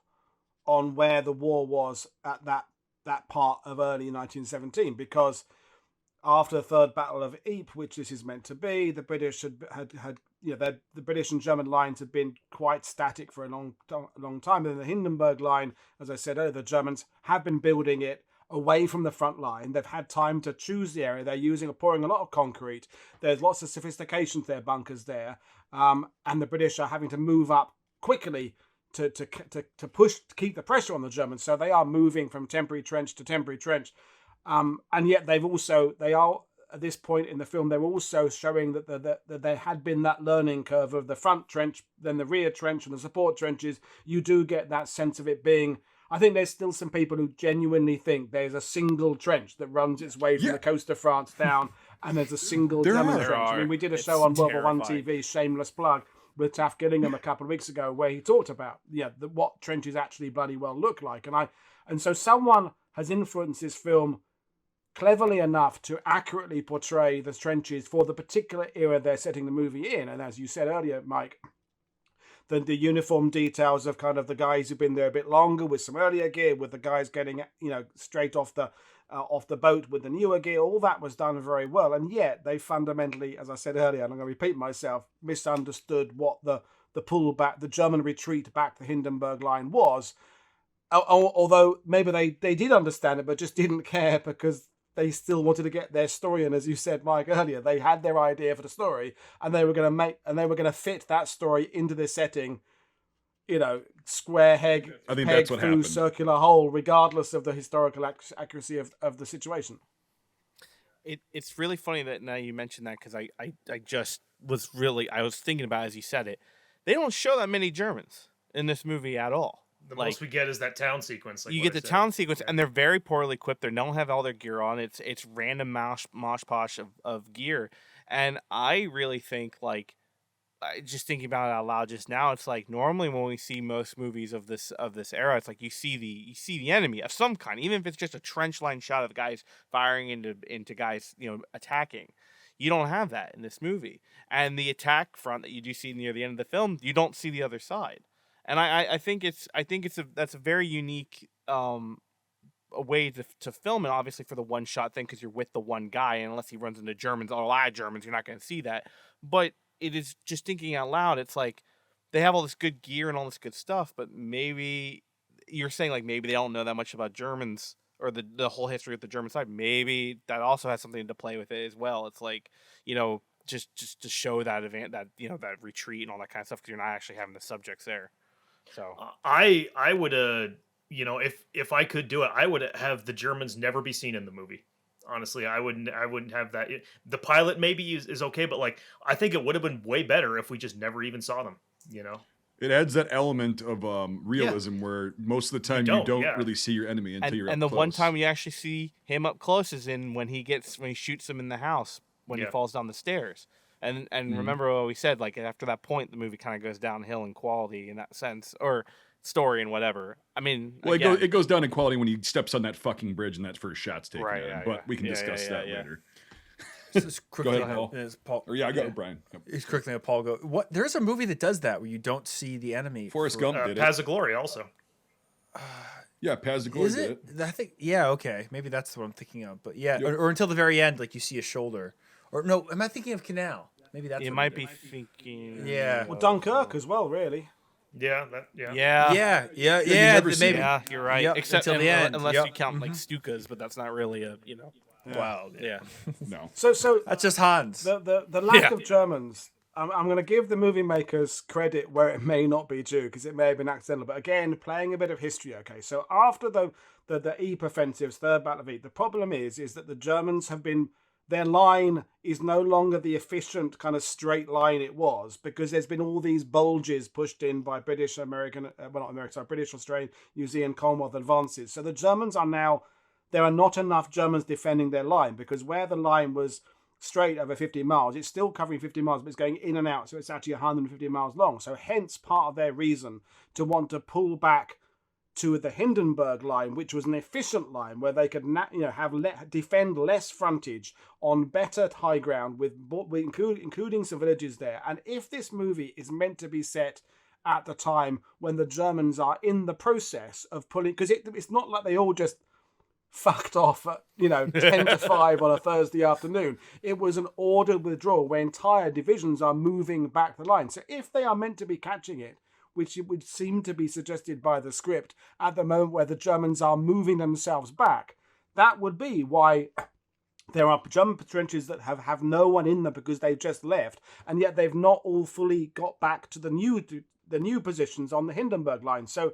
on where the war was at that part of early 1917, because after the Third Battle of Ypres, which this is meant to be, the British had the British and German lines had been quite static for a long time. And then the Hindenburg line, as I said earlier, the Germans have been building it away from the front line. They've had time to choose the area. They're pouring a lot of concrete. There's lots of sophistication to their bunkers there, and the British are having to move up quickly to push to keep the pressure on the Germans. So they are moving from temporary trench to temporary trench, and yet they are at this point in the film, they're also showing that there had been that learning curve of the front trench, then the rear trench, and the support trenches. You do get that sense of it being. I think there's still some people who genuinely think there's a single trench that runs its way from the coast of France down, and there's a single German trench. I mean, we did a show on WW1 TV, shameless plug, with Taff Gillingham a couple of weeks ago, where he talked about what trenches actually bloody well look like, and so someone has influenced this film cleverly enough to accurately portray the trenches for the particular era they're setting the movie in. And as you said earlier, Mike, the uniform details of kind of the guys who've been there a bit longer with some earlier gear, with the guys getting straight off the boat with the newer gear, all that was done very well. And yet they fundamentally, as I said earlier, and I'm going to repeat myself, misunderstood what the pullback, the German retreat back to the Hindenburg line was. Although maybe they did understand it, but just didn't care because they still wanted to get their story. And as you said, Mike, earlier, they had their idea for the story, and they were going to fit that story into this setting. Square peg through happened. Circular hole, regardless of the historical accuracy of the situation. It's really funny that now you mentioned that, because I was thinking about it as you said it. They don't show that many Germans in this movie at all. The most we get is that town sequence. You get the town sequence, and they're very poorly equipped. They don't have all their gear on. It's random mosh posh of gear, and I really think, like, just thinking about it out loud just now, it's like normally when we see most movies of this era, it's like you see the enemy of some kind, even if it's just a trench line shot of guys firing into guys attacking. You don't have that in this movie, and the attack front that you do see near the end of the film, you don't see the other side. And I think that's a very unique a way to film it, obviously for the one shot thing, because you're with the one guy, and unless he runs into Germans or a lot of Germans, you're not going to see that. But it is just thinking out loud. It's like they have all this good gear and all this good stuff, but maybe you're saying like maybe they don't know that much about Germans or the whole history of the German side. Maybe that also has something to play with it as well. It's like just to show that event, that that retreat and all that kind of stuff, because you're not actually having the subjects there. So I would if I could do it, I would have the Germans never be seen in the movie. Honestly, I wouldn't have that. The pilot maybe is okay, but like I think it would have been way better if we just never even saw them. It adds that element of realism where most of the time you don't really see your enemy until you're up and the close. one time you actually see him up close is when he shoots him in the house when he falls down the stairs. And remember what we said, like after that point, the movie kind of goes downhill in quality in that sense, or story and whatever. I mean, Well, again, it goes down in quality when he steps on that fucking bridge and that first shot's taken Right, at him. yeah, But yeah. we can Yeah, discuss yeah, that yeah. later. Just quickly, Go ahead, Paul. as Paul. Or I got Brian. Yep. He's quickly at Paul. Go. What? There's a movie that does that where you don't see the enemy. Forrest for- Gump did it. Paths of Glory also. Yeah, Paz de Glory Is did it? it. I think. Yeah. Okay. Maybe that's what I'm thinking of. But yeah, Yep. or until the very end, like you see a shoulder. Or no, am I thinking of Canal? Maybe that's. you what might it be is. thinking. Yeah. Well, Dunkirk as well, really. Yeah, Yeah. Yeah. Yeah. you Yeah. never see Maybe. it. Yeah, you're right. Yep, Except until the end. unless Yep. you count like Stukas, but that's not really a Wow. Yeah. No. So That's just Hans. the lack Yeah. of Germans. I'm going to give the movie makers credit where it may not be due because it may have been accidental. But again, playing a bit of history. Okay, so after the Ypres offensives, Third Battle of Ypres, the problem is that the Germans have been, their line is no longer the efficient kind of straight line it was because there's been all these bulges pushed in by British, American, British, Australian, New Zealand, Commonwealth advances. So the Germans are now, there are not enough Germans defending their line because where the line was straight over 50 miles, it's still covering 50 miles, but it's going in and out, so it's actually 150 miles long. So hence part of their reason to want to pull back to the Hindenburg line, which was an efficient line where they could defend less frontage on better high ground with including some villages there. And if this movie is meant to be set at the time when the Germans are in the process of pulling, because it's not like they all just fucked off at 10 to 5 on a Thursday afternoon. It was an ordered withdrawal where entire divisions are moving back the line. So if they are meant to be catching it, which it would seem to be suggested by the script at the moment where the Germans are moving themselves back, that would be why there are German trenches that have no one in them because they've just left, and yet they've not all fully got back to the new positions on the Hindenburg line. So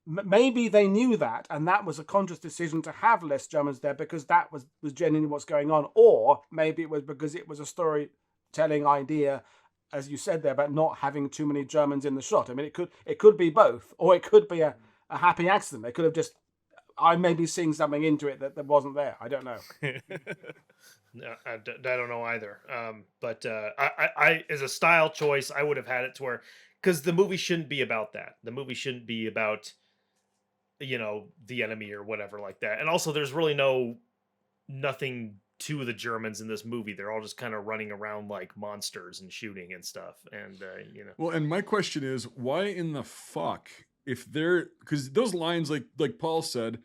maybe they knew that, and that was a conscious decision to have less Germans there because that was genuinely what's going on. Or maybe it was because it was a storytelling idea, as you said there, about not having too many Germans in the shot. I mean, it could be both, or it could be a happy accident. They could have just, I may be seeing something into it that wasn't there. I don't know. No, I don't know either. But I, as a style choice, I would have had it to where, because the movie shouldn't be about that. The movie shouldn't be about the enemy or whatever like that. And also there's really nothing to the Germans in this movie. They're all just kind of running around like monsters and shooting and stuff. And Well, and my question is, why in the fuck, if they're, because those lines, like Paul said,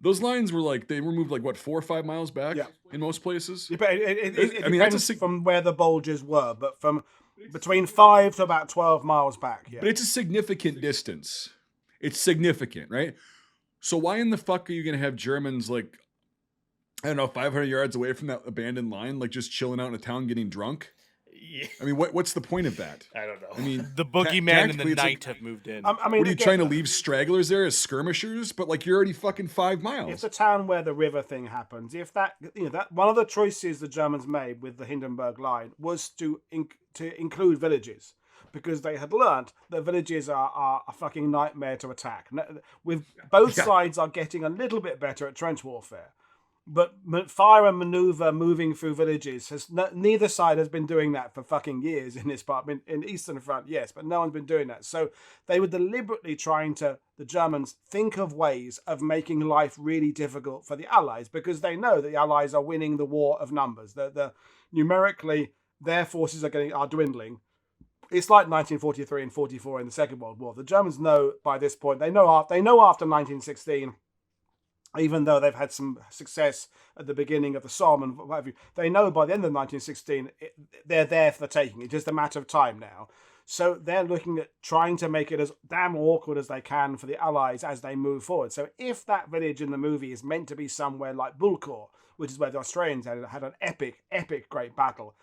those lines were they were moved 4 or 5 miles back in most places. Yeah, but it I mean, that's depends from where the bulges were, but from between 5 to about 12 miles back. Yeah. But it's a significant distance. It's significant, right? So why in the fuck are you going to have Germans, I don't know, 500 yards away from that abandoned line, just chilling out in a town getting drunk? yeah, I mean, what's the point of that? I don't know. I mean, The boogeyman and tactically, the it's knight have moved in. I mean, what are you again, trying to leave stragglers there as skirmishers? But you're already fucking 5 miles. If the town where the river thing happens, if that that one of the choices the Germans made with the Hindenburg line was to include villages, because they had learnt that villages are a fucking nightmare to attack. With both sides are getting a little bit better at trench warfare, but fire and maneuver moving through villages neither side has been doing that for fucking years in this part. In Eastern Front, yes, but no one's been doing that. So they were deliberately trying to, the Germans, think of ways of making life really difficult for the Allies because they know that the Allies are winning the war of numbers. The numerically their forces are dwindling. It's like 1943 and 44 in the Second World War. The Germans know by this point. They know after 1916, even though they've had some success at the beginning of the Somme and what have you, they know by the end of 1916 they're there for the taking. It's just a matter of time now. So they're looking at trying to make it as damn awkward as they can for the Allies as they move forward. So if that village in the movie is meant to be somewhere like Bulcourt, which is where the Australians had an epic great battle,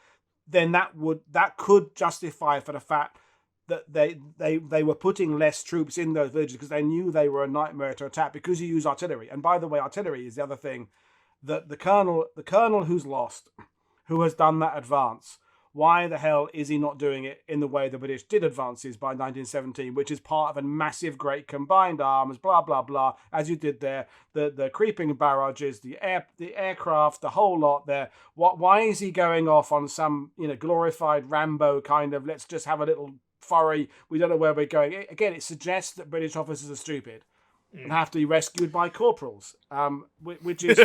then that could justify for the fact that they were putting less troops in those villages because they knew they were a nightmare to attack because you use artillery. And by the way, artillery is the other thing that the colonel who's lost, who has done that advance, Why the hell is he not doing it in the way the British did advances by 1917, which is part of a massive, great combined arms, blah blah blah, as you did there, the creeping barrages, the aircraft, the whole lot there. Why is he going off on some glorified Rambo kind of let's just have a little foray? We don't know where we're going. Again, it suggests that British officers are stupid and have to be rescued by corporals, which is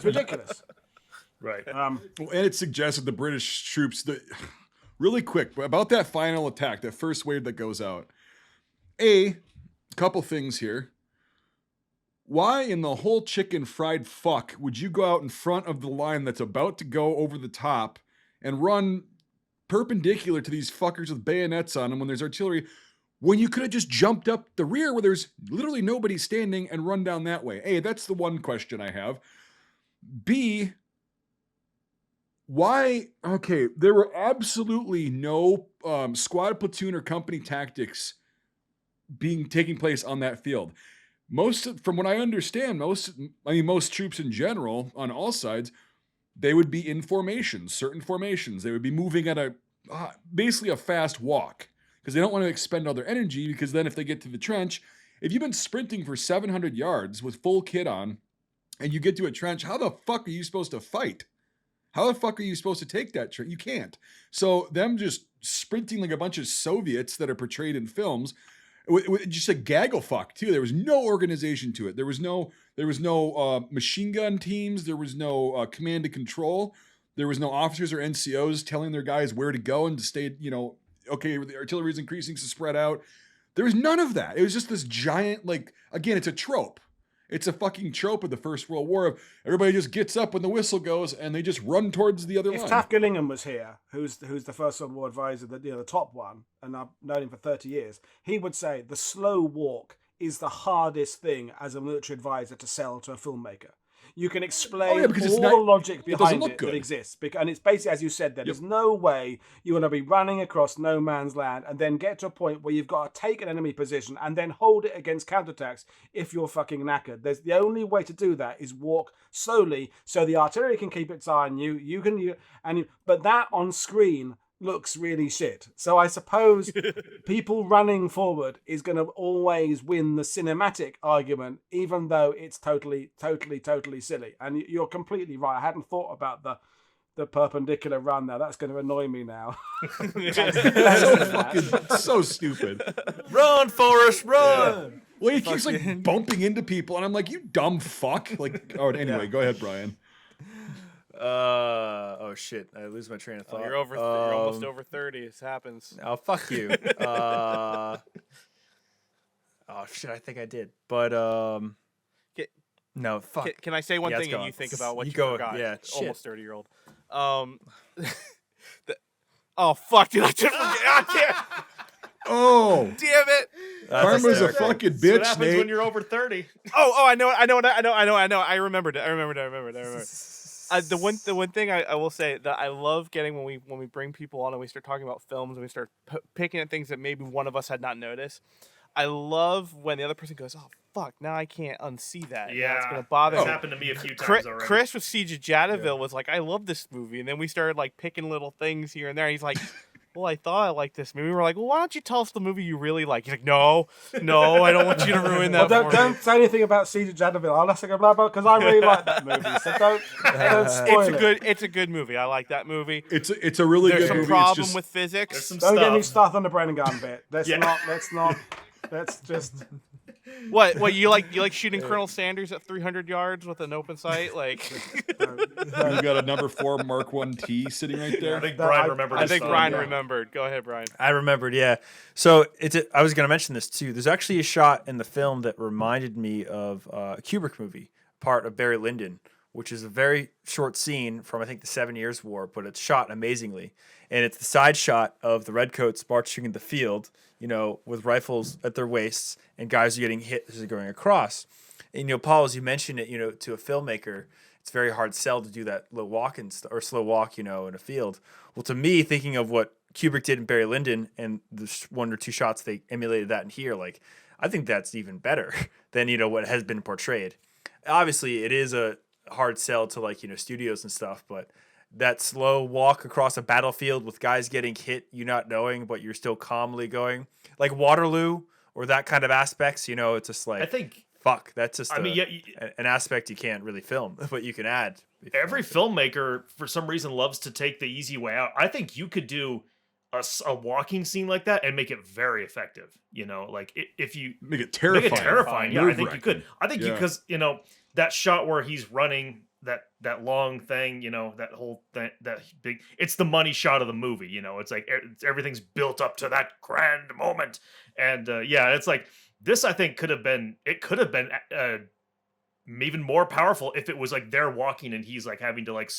ridiculous. Right. And it suggests that the British troops, really quick, about that final attack, that first wave that goes out. A couple things here. Why in the whole chicken fried fuck would you go out in front of the line that's about to go over the top and run perpendicular to these fuckers with bayonets on them when there's artillery, when you could have just jumped up the rear where there's literally nobody standing and run down that way? A, that's the one question I have. B, why? Okay, there were absolutely no squad, platoon, or company tactics taking place on that field. From what I understand, most troops in general on all sides, they would be in formations, certain formations. They would be moving at basically a fast walk because they don't want to expend all their energy, because then if they get to the trench, if you've been sprinting for 700 yards with full kit on and you get to a trench, how the fuck are you supposed to fight? How the fuck are you supposed to take that trench? You can't. So them just sprinting like a bunch of Soviets that are portrayed in films, with just a gaggle fuck too. There was no organization to it. There was no machine gun teams. There was no command and control. There was no officers or NCOs telling their guys where to go and to stay, okay, the artillery is increasing, so spread out. There was none of that. It was just this giant, again, it's a trope. It's a fucking trope of the First World War of everybody just gets up when the whistle goes and they just run towards the other line. If Taft Gillingham was here, who's the First World War advisor, the top one, and I've known him for 30 years, he would say the slow walk is the hardest thing as a military advisor to sell to a filmmaker. You can explain all the logic behind it that exists. And it's basically, as you said, there's no way you want to be running across no man's land and then get to a point where you've got to take an enemy position and then hold it against counterattacks if you're fucking knackered. The only way to do that is walk slowly so the artillery can keep its eye on you. But that on screen looks really shit. So I suppose people running forward is going to always win the cinematic argument, even though it's totally silly. And you're completely right. I hadn't thought about the perpendicular run there. That's going to annoy me now. So stupid. Run, Forrest, run! Yeah. Well, he keeps bumping into people, and I'm like, you dumb fuck. Anyway, go ahead, Brian. Oh shit! I lose my train of thought. You're almost over 30. It happens. Oh fuck you. Oh shit! I think I did, but no, fuck. Can I say one thing and you think about what you forgot? Yeah, almost 30-year-old. Oh fuck! Did I just forget? Oh, damn it! Karma's a fucking bitch, what happens Nate. when you're over 30? Oh, I know. I remembered it. The one thing I will say that I love getting when we bring people on and we start talking about films and we start picking at things that maybe one of us had not noticed. I love when the other person goes, "Oh fuck, now I can't unsee that. Yeah, it's gonna bother me." It's happened to me a few times already. Chris with Siege of Jadaville was like, "I love this movie," and then we started picking little things here and there. He's like, "Well, I thought I liked this movie." We're like, "Well, why don't you tell us the movie you really like?" He's like, "No, I don't want you to ruin that." Don't say anything about Siege of Jadaville. I'll let you blah blah because I really like that movie. So don't spoil it. It's a good movie. I like that movie. It's a really There's good some movie. problem with physics. Don't get me started on the Brennan gun bit. Let's just. What you like shooting Colonel Sanders at 300 yards with an open sight? You got a number 4 Mark 1T sitting right there. I think Brian remembered. I think Brian remembered. Go ahead, Brian. I remembered, yeah. So I was going to mention this too. There's actually a shot in the film that reminded me of a Kubrick movie, part of Barry Lyndon, which is a very short scene from, I think, the 7 Years' War, but it's shot amazingly. And it's the side shot of the redcoats marching in the field, with rifles at their waists, and guys are getting hit as they're going across. And, Paul, as you mentioned it, to a filmmaker, it's a very hard sell to do that slow walk, in a field. Well, to me, thinking of what Kubrick did in Barry Lyndon and the 1 or 2 shots they emulated that in here, I think that's even better than, what has been portrayed. Obviously, it is a hard sell to studios and stuff, but that slow walk across a battlefield with guys getting hit, you not knowing, but you're still calmly going, like Waterloo or that kind of aspects. You know, it's just like I think fuck. That's just I mean, yeah, an aspect you can't really film, but you can add. every filmmaker for some reason loves to take the easy way out. I think you could do a walking scene like that and make it very effective. You know, like if you Make it terrifying. Make it terrifying. Yeah, I think you could. Nerve-wracking. I think Yeah. because that shot where he's running that long thing, that whole thing, that big. It's the money shot of the movie. It's like everything's built up to that grand moment, and yeah, it's like this. I think could have been. It could have been even more powerful if it was like they're walking and he's like having to like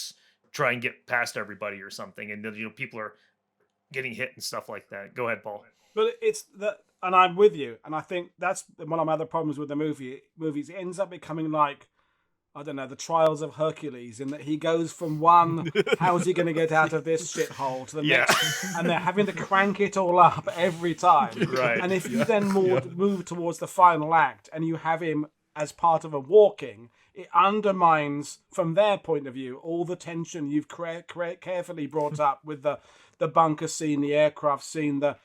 try and get past everybody or something, and then people are getting hit and stuff like that. Go ahead, Paul. But it's that, and I'm with you, and I think that's one of my other problems with the movies. It ends up becoming like, I don't know, the Trials of Hercules, in that he goes from one, how's he going to get out of this shithole, to the next, and they're having to crank it all up every time. Right. And if you then move towards the final act, and you have him as part of a walking, it undermines, from their point of view, all the tension you've carefully brought up with the bunker scene, the aircraft scene, the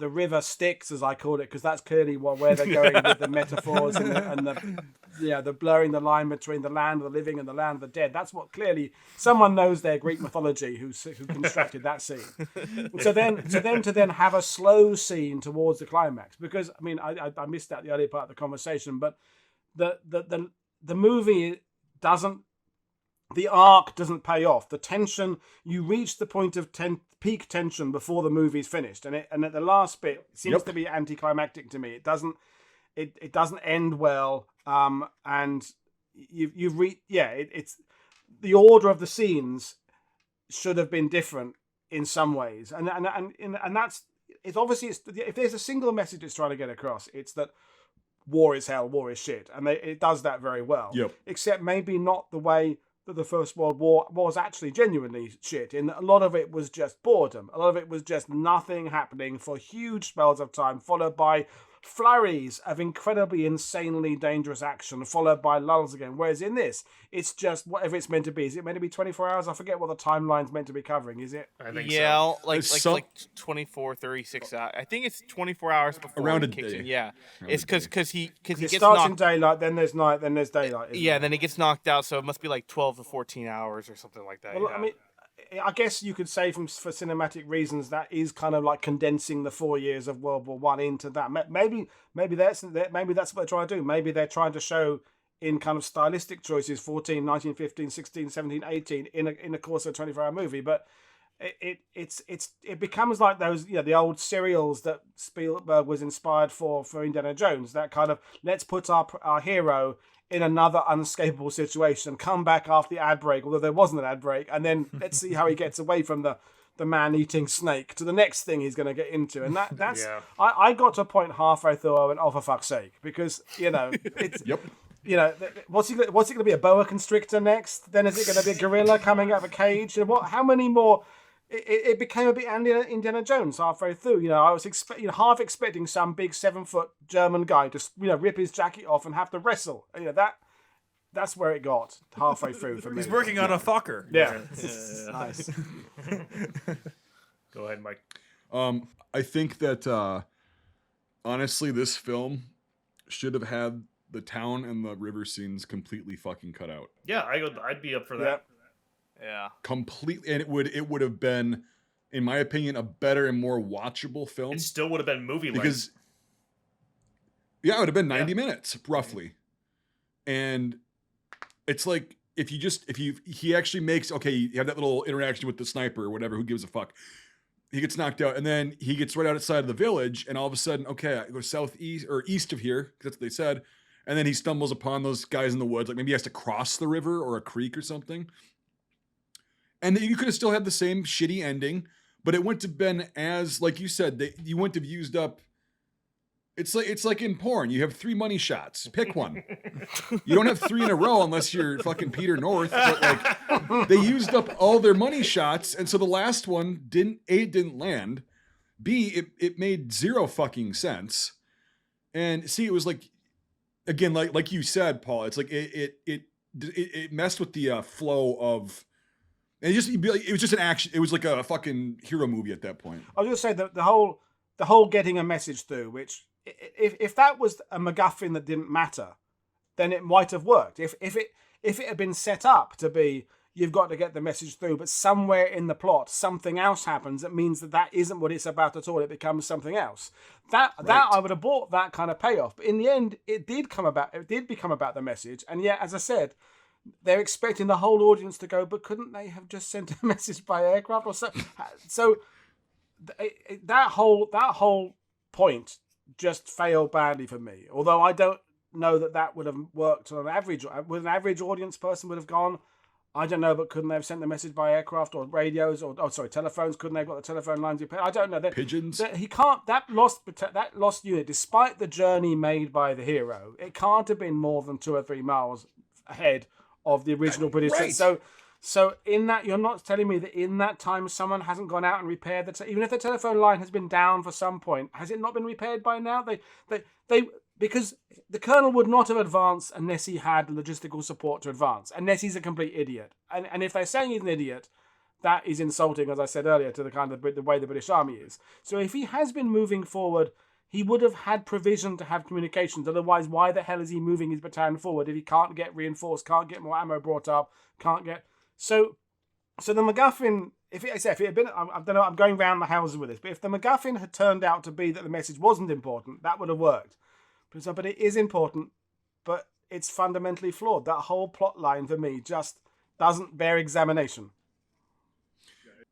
river Styx, as I call it, because that's clearly where they're going with the metaphors and the blurring the line between the land of the living and the land of the dead. That's what clearly someone knows their Greek mythology who constructed that scene. So then have a slow scene towards the climax, because I mean I missed out the earlier part of the conversation, but the movie doesn't. The arc doesn't pay off. The tension, you reach the point of peak tension before the movie's finished, and at the last bit seems to be anticlimactic to me. It doesn't end well, and you've reached. It's the order of the scenes should have been different in some ways, and that's it's obviously if there's a single message it's trying to get across, it's that war is hell, war is shit, and it does that very well. Yep. Except maybe not the way that the First World War was actually genuinely shit. In that a lot of it was just boredom. A lot of it was just nothing happening for huge spells of time, followed by flurries of incredibly insanely dangerous action, followed by lulls again. Whereas in this, it's just whatever it's meant to be. Is it meant to be 24 hours? I forget what the timeline's meant to be covering. Is it? I think Yeah, so. like 24, 36 hours. I think it's 24 hours before Around he a kicks day. in. Yeah, Around it's a day. because he It gets starts in knocked. daylight, then there's night, then there's daylight. isn't Yeah, it? then he gets knocked out, so it must be like 12 to 14 hours or something like that. Well, yeah. I mean, I guess you could say for cinematic reasons that is kind of like condensing the 4 years of World War One into that. Maybe that's what they're trying to do. Maybe they're trying to show in kind of stylistic choices 14, 19, 15, 16, 17, 18 in a course of a 24-hour movie. But it becomes like those the old serials that Spielberg was inspired for Indiana Jones. That kind of, let's put our hero in another unescapable situation, come back after the ad break, although there wasn't an ad break, and then let's see how he gets away from the man-eating snake to the next thing he's going to get into. And that's Yeah. I got to a point halfway through I went, oh, for fuck's sake, because it's Yep. what's he going to be, a boa constrictor next? Then is it going to be a gorilla coming out of a cage? How many more? It became a bit Indiana Jones halfway through. I was half expecting some big 7-foot German guy to rip his jacket off and have to wrestle. That's where it got halfway through for me. He's working on a fucker. Yeah, nice. Go ahead, Mike. I think that honestly, this film should have had the town and the river scenes completely fucking cut out. Yeah, I'd be up for that. yeah. Completely, and it would have been, in my opinion, a better and more watchable film. It still would have been movie length. Because it would have been 90 minutes roughly. And it's like he actually makes, you have that little interaction with the sniper or whatever, who gives a fuck. He gets knocked out, and then he gets right outside of the village, and all of a sudden, I go southeast or east of here, 'cause that's what they said, and then he stumbles upon those guys in the woods, like maybe he has to cross the river or a creek or something. And you could have still had the same shitty ending, but it wouldn't have been as, like you said, you wouldn't have used up. It's like in porn. You have 3 money shots. Pick one. You don't have 3 in a row unless you're fucking Peter North. But they used up all their money shots, and so the last one didn't land. B, it made 0 fucking sense. And C, it was like, again, like you said, Paul. It's like it messed with the flow of And it was just an action. It was like a fucking hero movie at that point. I was going to say that the whole getting a message through, which if that was a MacGuffin that didn't matter, then it might have worked. If it had been set up to be you've got to get the message through, but somewhere in the plot something else happens that means that isn't what it's about at all. It becomes something else. That I would have bought that kind of payoff. But in the end, it did become about the message. And yet, as I said, they're expecting the whole audience to go, but couldn't they have just sent a message by aircraft or so? So that whole point just failed badly for me. Although I don't know that would have worked on an average. Would an average audience person would have gone? I don't know, but couldn't they have sent the message by aircraft or radios or telephones? Couldn't they have got the telephone lines repaired? I don't know. Pigeons. He can't. That lost unit, despite the journey made by the hero, it can't have been more than 2 or 3 miles ahead of the original British. Right. So in that, you're not telling me that in that time someone hasn't gone out and repaired even if the telephone line has been down for some point, has it not been repaired by now? They because the colonel would not have advanced unless he had logistical support to advance, unless he's a complete idiot. And if they're saying he's an idiot, that is insulting, as I said earlier, to the kind of the way the British Army is. So if he has been moving forward, he would have had provision to have communications. Otherwise, why the hell is he moving his battalion forward if he can't get reinforced, can't get more ammo brought up, can't get... So the MacGuffin... If it had been... I don't know, I'm going round the houses with this, but if the MacGuffin had turned out to be that the message wasn't important, that would have worked. But it is important, but it's fundamentally flawed. That whole plot line for me just doesn't bear examination.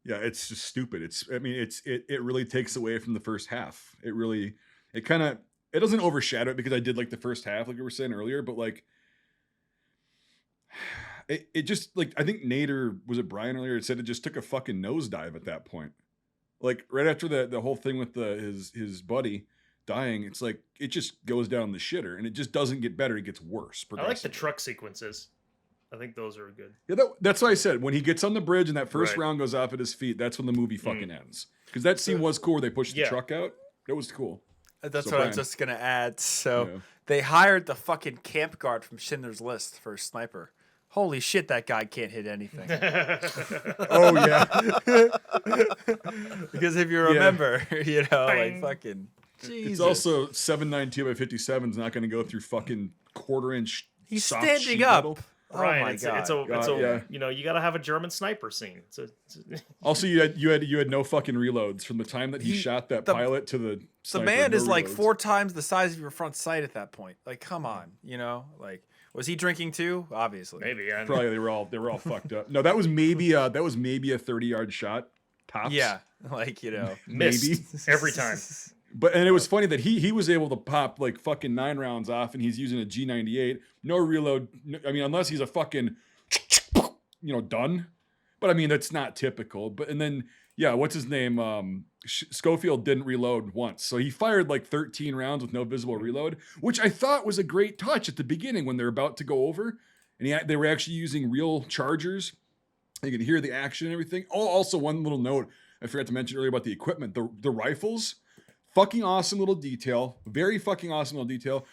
Yeah, it's just stupid. It really takes away from the first half. It doesn't overshadow it because I did like the first half, like we were saying earlier, but like it just like I think Nate or was it Brian earlier? It said it just took a fucking nosedive at that point. Like right after the whole thing with his buddy dying, it's like it just goes down the shitter and it just doesn't get better. It gets worse. I like the truck sequences. I think those are good. Yeah, that's what I said. When he gets on the bridge and that first round goes off at his feet, that's when the movie fucking ends. Because that scene was cool where they pushed the truck out. It was cool. That's So what I Brian. was just gonna add. So Yeah. they hired the fucking camp guard from Schindler's List for a sniper. Holy shit, that guy can't hit anything. Oh yeah. Because if you remember, like fucking Jesus. It's also 7.92 by 57 is not going to go through fucking 1/4-inch. He's soft standing sheet up. metal. Right, Oh my it's God. a you got to have a German sniper scene. Also, you had no fucking reloads from the time that he shot that pilot to the. The sniper, man no is like reloads. 4 times the size of your front sight at that point. Like, come on, like, was he drinking too? Obviously, Maybe. I Probably they were all fucked up. No, that was maybe a 30-yard shot tops. yeah, like missed maybe. every time. And it was funny that he was able to pop like fucking 9 rounds off, and he's using a G98, no reload. I mean, unless he's a fucking, done. But I mean, that's not typical. But and then what's his name? Schofield didn't reload once, so he fired like 13 rounds with no visible reload, which I thought was a great touch at the beginning when they're about to go over, and they were actually using real chargers. You can hear the action and everything. Oh, also one little note I forgot to mention earlier about the equipment, the rifles. Fucking awesome little detail. Very fucking awesome little detail.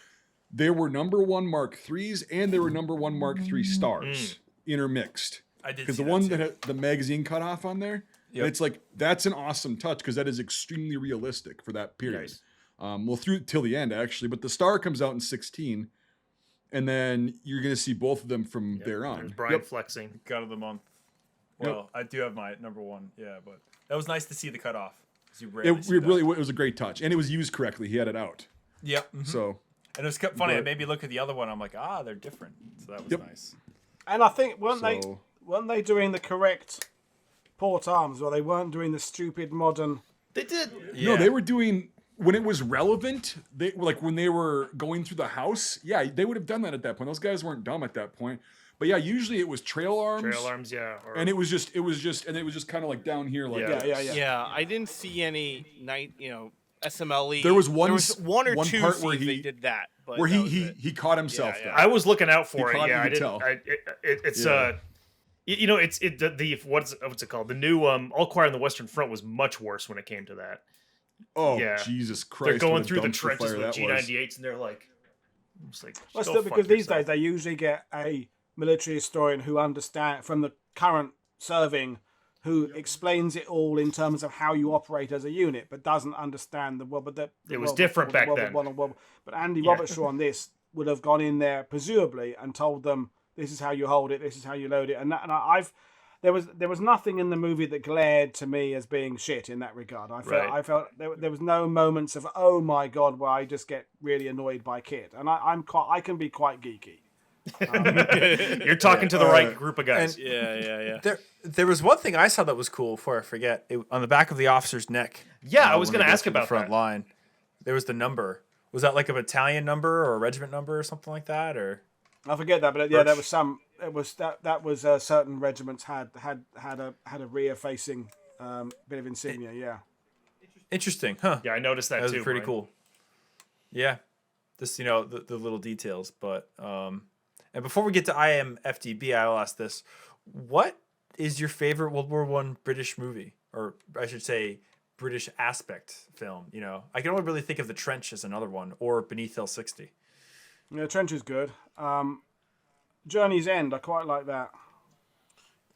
There were number 1 Mark IIIs and there were number 1 Mark III stars intermixed. I did Because the see one that that had the magazine cut off on there, it's like, that's an awesome touch because that is extremely realistic for that period. Nice. Through till the end, actually. But the star comes out in 16, and then you're going to see both of them from there on. There's Brian flexing. Cut of the month. Well, I do have my number 1, but that was nice to see the cutoff. It was a great touch, and it was used correctly. He had it out. Yep. So, and it was funny. It made me look at the other one. I'm like, they're different. So that was nice. And I think weren't they doing the correct port arms, or they weren't doing the stupid modern? They did. No, they were doing when it was relevant. They like when they were going through the house. Yeah, they would have done that at that point. Those guys weren't dumb at that point. But yeah, usually it was trail arms. And it was just kind of like down here, like Yeah, I didn't see any SMLE. There was one or two part where they did that, but where that he caught himself. Yeah. I was looking out for He it. caught Yeah, it, I you could didn't. It's what's it called? The new All Quiet on the Western Front was much worse when it came to that. Oh Yeah. Jesus Christ! They're going what a through the dumpster trenches fire with that was. G98s, and they're like, Well, still, because these days they usually get a military historian who understands from the current serving who explains it all in terms of how you operate as a unit, but doesn't understand It was different back then. But Andy Robertshaw on this would have gone in there presumably and told them, this is how you hold it, this is how you load it, there was nothing in the movie that glared to me as being shit in that regard. I felt there was no moments of, oh my god, where I just get really annoyed by Kit, and I can be quite geeky. You're talking to the right group of guys. Yeah. There was one thing I saw that was cool before I forget. On the back of the officer's neck. Yeah, I was when going to they go ask through the about front that. line. There was the number. Was that like a battalion number or a regiment number or something like that? Or I forget that, but yeah, there was some. It was that was certain regiments had a rear facing bit of insignia. Yeah, interesting, huh? Yeah, I noticed that That too. was pretty Brian. cool. Yeah, just the little details. But and before we get to IMFDB, I'll ask this: what is your favorite World War I British movie, or I should say, British aspect film? I can only really think of The Trench as another one, or Beneath Hill 60. yeah. Trench is good. Journey's End, I quite like that.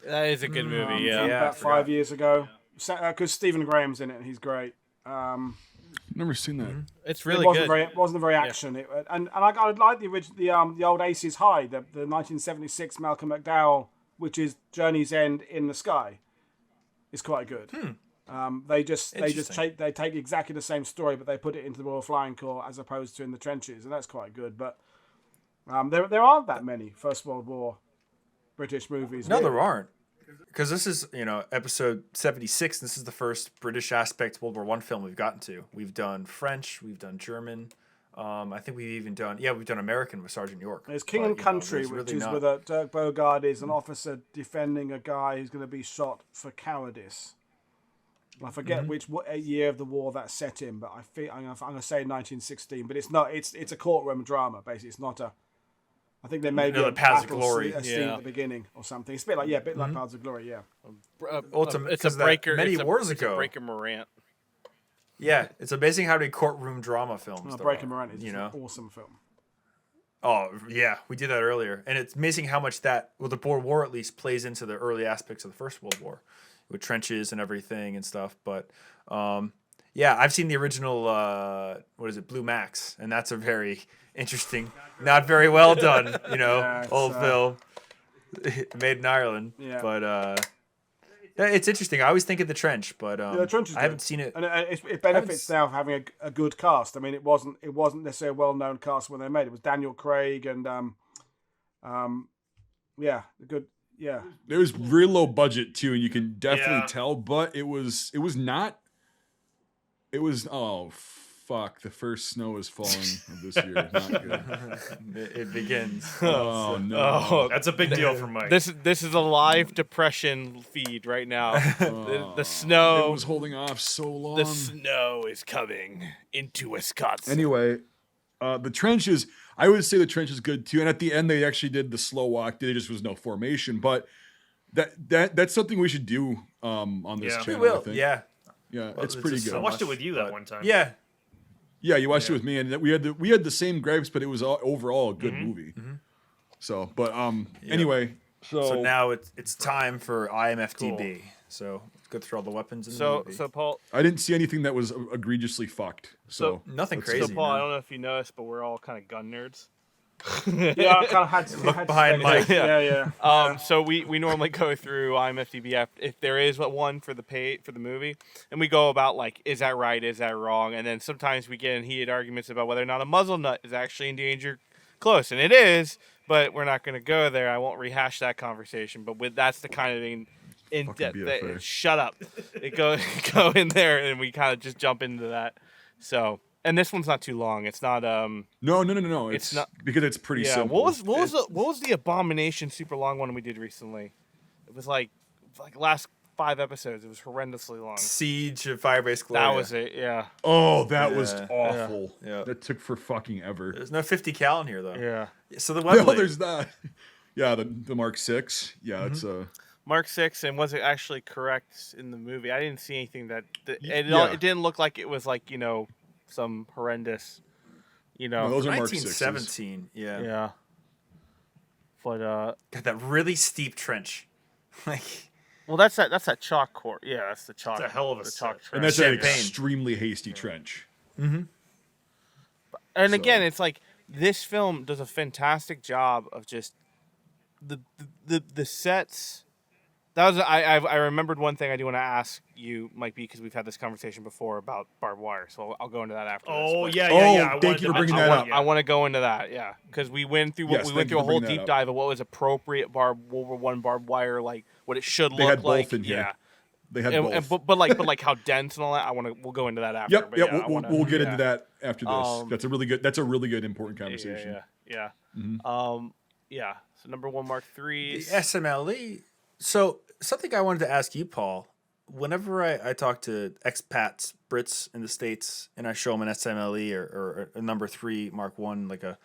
That is a good movie. From Yeah. about 5 years ago, because Stephen Graham's in it and he's great. Never seen that. It's really it good. wasn't very action. And I like the old Aces High, the 1976 Malcolm McDowell, which is Journey's End in the Sky. It's quite good. They take exactly the same story, but they put it into the Royal Flying Corps as opposed to in the trenches, and that's quite good. But there aren't that many First World War British movies. No, really. there aren't. Because this is, episode 76. This is the first British aspect World War I film we've gotten to. We've done French, we've done German. I think we've even done American with Sergeant York. There's King and Country, which is with Dirk Bogarde is an officer defending a guy who's going to be shot for cowardice. I forget which year of the war that's set in, but I'm going to say 1916. But it's not. It's a courtroom drama. Basically, it's not a. I think there may be a Paths of battle Glory. scene at the beginning or something. It's a bit like Paths of Glory. Yeah. It's a breaker. Many it's a, wars it's ago. A Breaker Morant. Yeah, it's amazing how many courtroom drama films. Breaking Morant is an awesome film. Oh yeah, we did that earlier, and it's amazing how much the Boer War at least plays into the early aspects of the First World War, with trenches and everything and stuff. But yeah, I've seen the original. Blue Max, and that's a very interesting, not very well done, old film, made in Ireland. Yeah. But it's interesting. I always think of The Trench, but The Trench is I haven't seen it. and it benefits now of having a good cast. I mean, it wasn't necessarily a well-known cast when they made it. It was Daniel Craig and good. Yeah, It was real low budget too, and you can definitely Yeah. tell. But it was not. It was fuck. The first snow is falling of this year. Not good. It begins. Oh no. Oh, That's a big deal for Mike. this is a live depression feed right now. the It snow. was holding off so long. The snow is coming into Wisconsin. Anyway, the trench is. I would say the trench is good too. And at the end, they actually did the slow walk. There just was no formation, but that's something we should do on this Yeah. channel. We I will. think. Yeah. Yeah, Well, it's it's pretty just good. I so watched it much, with you that but- one time. Yeah. Yeah, you watched it with me, and we had the same gripes, but it was overall a good movie. So, but anyway, So now it's time for IMFDB. So let's go through all the weapons in the So movie. Paul, I didn't see anything that was egregiously fucked. So, Nothing let's- crazy. so Paul, I man. don't know if you noticed, but we're all kind of gun nerds. yeah. I kind of had to Look behind Mike. Yeah. So we normally go through IMFDB if there is one for the movie, and we go about like, is that right, is that wrong, and then sometimes we get in heated arguments about whether or not a muzzle nut is actually in danger close, and it is, but we're not going to go there. I won't rehash that conversation, but that's the kind of in depth. BFA. Shut up. It go in there, and we kind of just jump into that. So. And this one's not too long. It's not No. It's not- because it's pretty yeah. simple. What was the Abomination super long one we did recently? It was like last 5 episodes. It was horrendously long. Siege of Firebase Gloria. That was it. Yeah. Oh, that was Yeah. awful. Yeah. That took for fucking ever. There's no 50 cal in here though. Yeah. So the web No, link- there's not. Yeah, the Mark 6. Yeah, it's Mark 6, and was it actually correct in the movie? I didn't see anything that Yeah. it didn't look like it was like some horrendous. no, those are Mark 6s. 1917. Yeah. Yeah. But Got that really steep trench. Like Well, that's that chalk court. Yeah, that's the chalk. It's a hell of a the set. chalk And trench. that's an Champagne. extremely hasty trench. And again, So- it's like this film does a fantastic job of just the sets. That was I remembered one thing I do want to ask you, Mike B, because we've had this conversation before about barbed wire. So I'll go into that after. Oh this, yeah, Oh, yeah, yeah. I thank wanted you to for bringing mention that up. I want to go into that, yeah, because we went through Yes, we thank went you through a for whole bringing that deep up. dive of what was appropriate World War I barbed wire, like what it should They look had like. both in here. Yeah, They had and, both. but like how dense and all that. We'll go into that after. Yep, but yep. yeah, We'll get yeah. into that after this. That's a really good important conversation. Yeah. Mhm. Yeah. So number one, Mark III. The SMLE. So something I wanted to ask you, Paul. Whenever I talk to expats, Brits in the States, and I show them an SMLE or a number 3 Mark 1, like a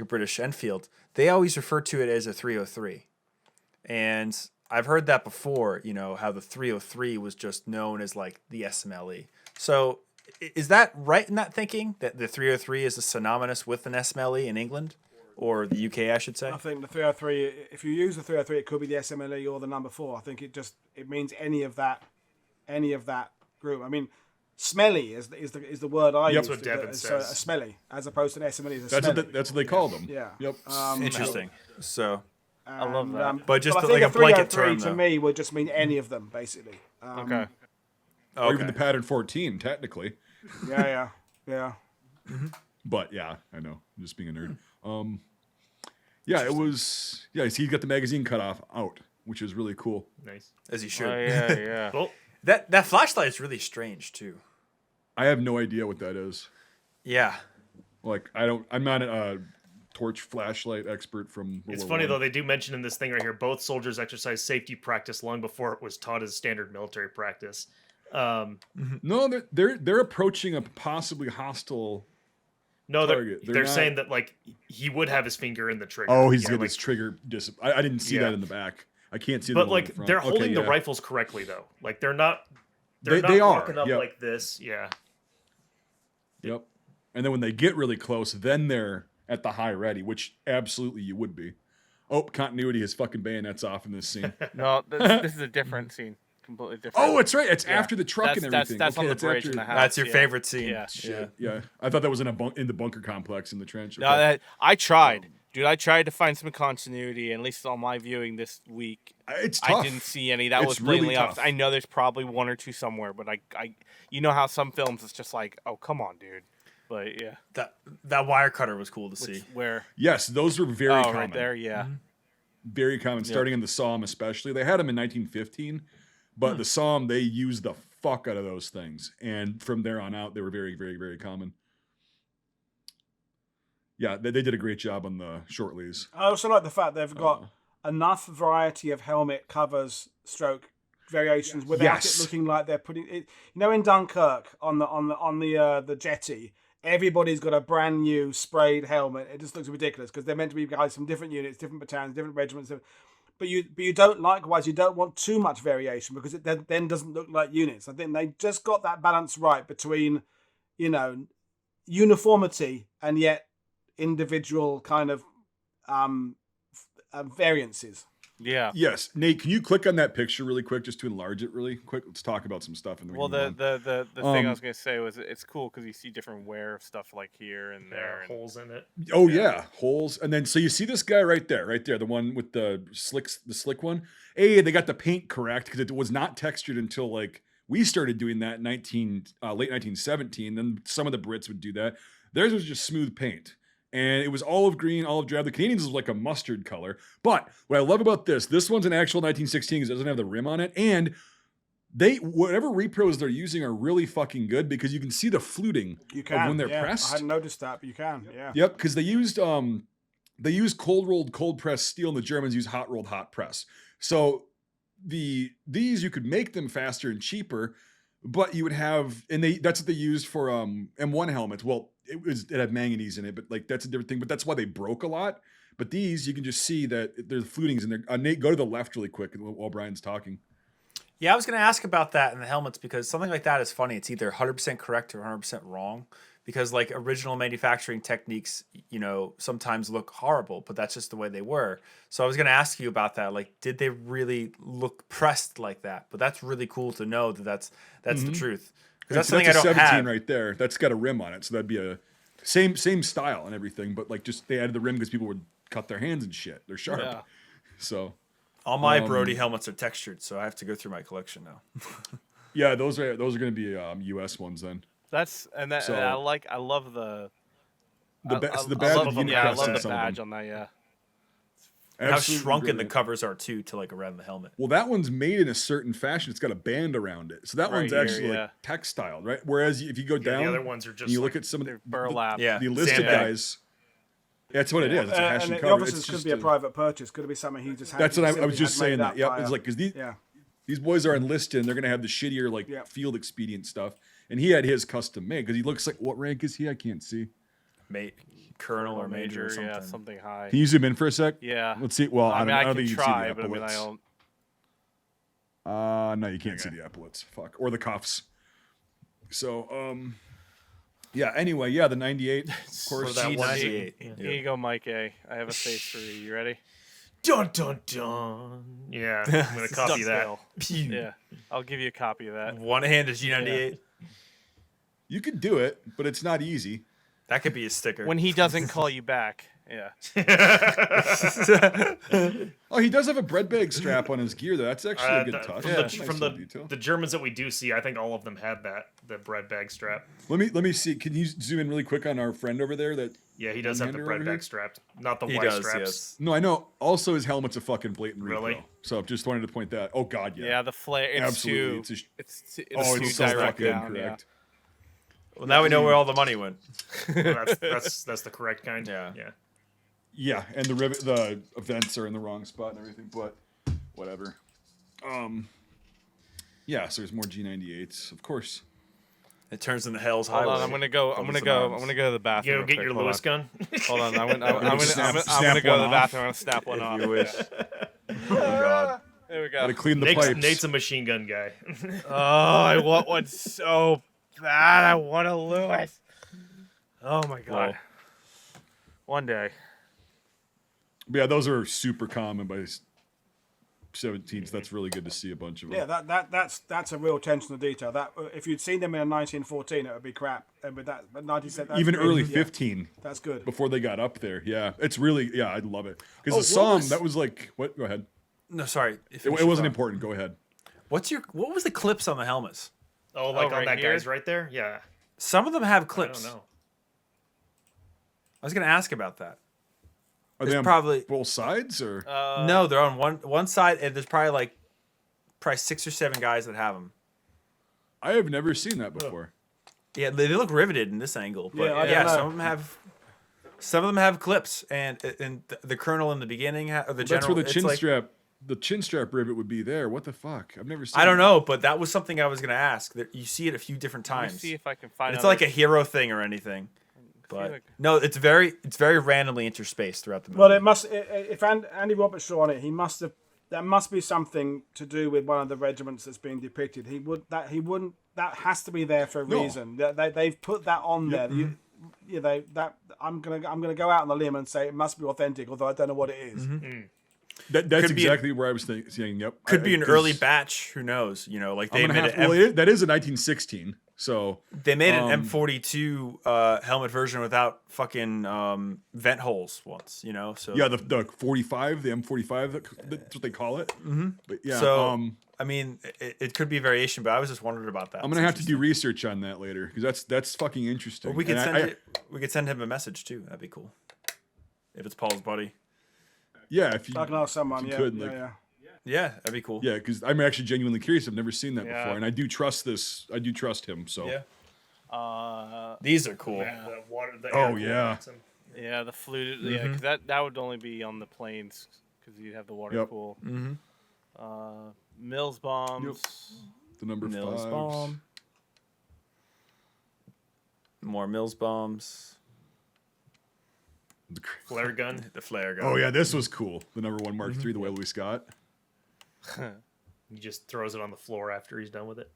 British Enfield, they always refer to it as a 303. And I've heard that before, how the 303 was just known as like the SMLE. So is that right in that thinking, that the 303 is synonymous with an SMLE in England? Or the UK, I should say. I think the 303, if you use the 303, it could be the SMLE or the number 4. I think it means any of that group. I mean, smelly is the word I use. That's what Devin It's says. a smelly, as opposed to an SMLE is a That's smelly. what they call them. Yeah. Yep. Interesting. So I love that. But just I like think a blanket 303 term, to though. me would just mean any of them, basically. Okay. Or even the pattern 14, technically. Yeah. But yeah, I know. I'm just being a nerd. Yeah, it was. Yeah, he got the magazine cut off out, which is really cool. Nice. As you should. Oh, yeah. Well, That flashlight is really strange too. I have no idea what that is. Yeah. Like, I'm not a torch flashlight expert from. World it's War funny I. though, they do mention in this thing right here, both soldiers exercise safety practice long before it was taught as standard military practice. No, they're approaching a possibly hostile. No, target. they're They're not- saying that like he would have his finger in the trigger. Oh, he's Yeah, got like, his trigger. I didn't see Yeah. that in the back. I can't see. but the one in like the front. they're Okay, holding the yeah. rifles correctly though. Like they're not. They not are, walking up yep. like this. Yeah. Yep. And then when they get really close, then they're at the high ready, which absolutely you would be. Oh, continuity is fucking bayonets off in this scene. No, this is a different scene. Completely different. Oh, it's right. It's Yeah. after the truck and everything. That's Okay, on the it's bridge after- in the house. That's your yeah. favorite scene. Yeah. Shit. Yeah. I thought that was in the bunker complex in the trench. No, Okay. I tried. Dude, I tried to find some continuity, and at least on my viewing this week, It's tough. I didn't see any. That It's was really blatantly obvious. tough. I know there's probably one or two somewhere, but I you know how some films it's just like, oh come on, dude. But yeah, That wire cutter was cool to see. where Yes, those were very oh common. right there, yeah. Very common, starting in the Somme especially. They had them in 1915, but the Somme, they used the fuck out of those things. And from there on out, they were very, very, very common. Yeah, they did a great job on the Shortleys. I also like the fact they've got enough variety of helmet covers, stroke variations without Yes. it looking like they're putting it. You know, in Dunkirk on the jetty, everybody's got a brand new sprayed helmet. It just looks ridiculous because they're meant to be guys from different units, different battalions, different regiments. But you don't likewise. You don't want too much variation because it then doesn't look like units. I think they just got that balance right between, uniformity and yet individual kind of variances. Yeah. Yes. Nate, can you click on that picture really quick just to enlarge it really quick? Let's talk about some stuff. And then we Well, can move on. the thing I was gonna say was it's cool because you see different wear of stuff like here and There there. are And, holes in it. Oh yeah, holes, and then so you see this guy right there, the one with the slick one. They got the paint correct because it was not textured until like we started doing that in late 1917. Then some of the Brits would do that. Theirs was just smooth paint, and it was olive green, olive drab. The Canadians was like a mustard color. But what I love about this one's an actual 1916 because it doesn't have the rim on it, and whatever repros they're using are really fucking good because you can see the fluting You can of when they're yeah. pressed. I hadn't noticed that, but you can. Yeah. Yep, because they used cold rolled, cold pressed steel, and the Germans use hot rolled, hot press. So these you could make them faster and cheaper, but you would have that's what they used for M1 helmets. Well, it had manganese in it, but like that's a different thing. But that's why they broke a lot. But these you can just see that there's flutings in there. Nate, go to the left really quick while Brian's talking. Yeah, I was going to ask about that in the helmets because something like that is funny. It's either 100% correct or 100% wrong because like original manufacturing techniques, sometimes look horrible, but that's just the way they were. So I was going to ask you about that. Like, did they really look pressed like that? But that's really cool to know that that's the truth. Because that's something I don't 17 have. right there. That's got a rim on it, so that'd be a same style and everything, but like just they added the rim because people would cut their hands and shit. They're sharp. Yeah. So All my Brody helmets are textured, so I have to go through my collection now. yeah, those are going to be US ones then. And So- I love the The I badge love of them. Yeah, I Unicrest love and the some of them. badge on that. Yeah. And how Absolutely shrunken the brilliant. covers are too to like around the helmet. Well, that one's made in a certain fashion. It's got a band around it, so that Right one's here, actually yeah. like textiled, right? Whereas if you go down, the other ones are and just you like, look at some of They're the burlap. Yeah, the enlisted sandbag. guys. That's what it is. It's a hash And and the cover. officers It's could just be a private purchase. Could it be something he just had? That's what I was simply just had made saying. That up yep. by It's a- like because yeah. these boys are enlisted and they're gonna have the shittier like Yeah. field expedient stuff, and he had his custom made because he looks like what rank is he? I can't see. Colonel or major or something. Yeah, something high. Can you zoom in for a sec? Yeah. Let's see. Well, I mean, I I don't can think you can try, see the but I mean, I epaulets. don't. No, you can't see the epaulets. Fuck. Or the cuffs. So, yeah. Anyway, yeah, the 98, of course. that one G98. scene. Here you go, Mike A. I have a face for you. You ready? Dun dun dun. Yeah, I'm gonna copy that. Dovetail. Yeah, I'll give you a copy of that. One-handed G98. You could do it, but it's not easy. That could be a sticker. When he doesn't call you back. Yeah. Oh, he does have a bread bag strap on his gear, though. That's actually a good touch. From, Nice from little the detail. the Germans that we do see, I think all of them had the bread bag strap. Let me see. Can you zoom in really quick on our friend over there? That Yeah, he does have the One-hander bread over here? bag strapped, not the he Y does, straps. yes. no, I know. Also, his helmet's a fucking blatant Really? repro. So just wanted to point that. Oh God, yeah. Yeah, the flare. It's Absolutely. too. It's It's oh, too it's so direct fucking down. incorrect. Well, now we know where all the money went. Well, that's the correct kind. Yeah. Yeah. Yeah, and the events are in the wrong spot and everything, but whatever. Yeah, so there's more G98s, of course. It turns into Hell's Hold Highway. on, I'm gonna go. I'm Brothers gonna in go. Arms. I'm gonna go to the bathroom. You real go get quick. your Hold Lewis on. gun. Hold on. I'm gonna snap go to the one off. bathroom. I'm gonna snap one off. If you wish. Oh God. There we go. Gotta clean the Nate's, pipes. Nate's a machine gun guy. Oh, I want one so bad. I want a Lewis. Oh my God. One day. But yeah, those are super common by 17s. That's really good to see a bunch of them. Yeah, that's a real attention to detail. That if you'd seen them in 1914, it would be crap. But 1917, Even early yeah, 15, that's good. before they got up there. Yeah, it's really, yeah, I love it. Because Oh, the song, what was- that was like, what? Go ahead. No, sorry. It wasn't important. Go ahead. What was the clips on the helmets? Oh, like on right that here? guy's right there? Yeah. Some of them have I clips. don't know. I was going to ask about that. Are There's they on probably- both sides or? No, they're on one side, and there's probably 6 or 7 guys that have them. I have never seen that before. Yeah, they look riveted in this angle, but Yeah, I yeah, don't know. some of them have clips, and the colonel in the beginning or the general. That's where the it's chin like- strap, the chin strap rivet would be there. What the fuck? I've never seen. I don't that. know, but that was something I was going to ask. That you see it a few different Let me times. see if I can find. It's like a hero thing or anything. But like- no, it's very randomly interspaced throughout the movie. Well, it must. If Andy Roberts saw on it, he must have. That must be something to do with one of the regiments that's being depicted. He wouldn't. That has to be there for a No. reason. They've put that on there. I'm gonna go out on the limb and say it must be authentic, although I don't know what it is. That's Could be exactly where I was saying. Yep. Could be an 'cause early batch. Who knows? Like they I'm gonna made have, well, that is a 1916. So they made an um, M42 helmet version without fucking vent holes once. So yeah, the 45, the M45. That's what they call it. Mm-hmm. But yeah. So I mean, it could be a variation, but I was just wondering about that. I'm gonna have to do research on that later because that's fucking interesting. We could And we could send him a message too. That'd be cool. If it's Paul's buddy. yeah, if you, I can ask someone. if Yeah, you could, yeah, like, yeah. Yeah, that'd be cool. yeah, because I'm actually genuinely curious. I've never seen that Yeah. before, and I do trust this. I do trust him. So Yeah. These are cool. The water, the Oh, air yeah. cool. Yeah, the fluted. Yeah, 'cause that would only be on the planes because you'd have the water Yep. pool. Mills bombs. the number Mills 5. bomb. More Mills bombs. Flare gun. The flare gun. Oh yeah, this was cool. The number 1 Mark III, the way Louis Scott. He just throws it on the floor after he's done with it.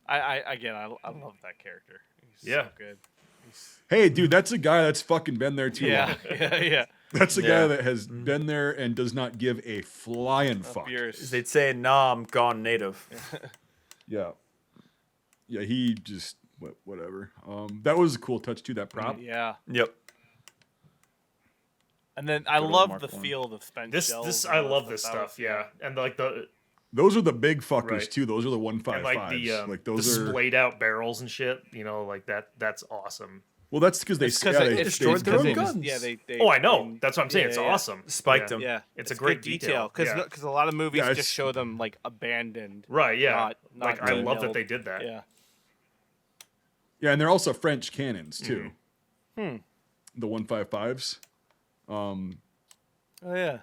I love that character. He's Yeah. so good. Hey, dude, that's a guy that's fucking been there too long. Yeah. That's a Yeah. guy that has been there and does not give a flying fuck. Fierce. They'd say, "Nah, I'm gone native." Yeah. Yeah, he just whatever. That was a cool touch too, that prop. Yeah. Yep. And then I Good old love Mark the one. feel of the spent This shells. I and love that this that was- stuff. Yeah, and like the Those are the big fuckers Right. too. Those are the and 155s. like the like the those are splayed out barrels and shit. You know, like that. That's awesome. well, that's because they, It's 'cause yeah, it- they it's destroyed their own they guns. just- Yeah, they. Oh, I know. That's what I'm saying. yeah, It's yeah. awesome. Spiked Yeah. them. Yeah, It's a good great detail. because Yeah. a lot of movies Yeah, just it's- show them like abandoned. Right. Yeah. Not like I really love that built. they did that. Yeah. yeah, and they're also French cannons too. Hmm. The 155s. Oh yeah.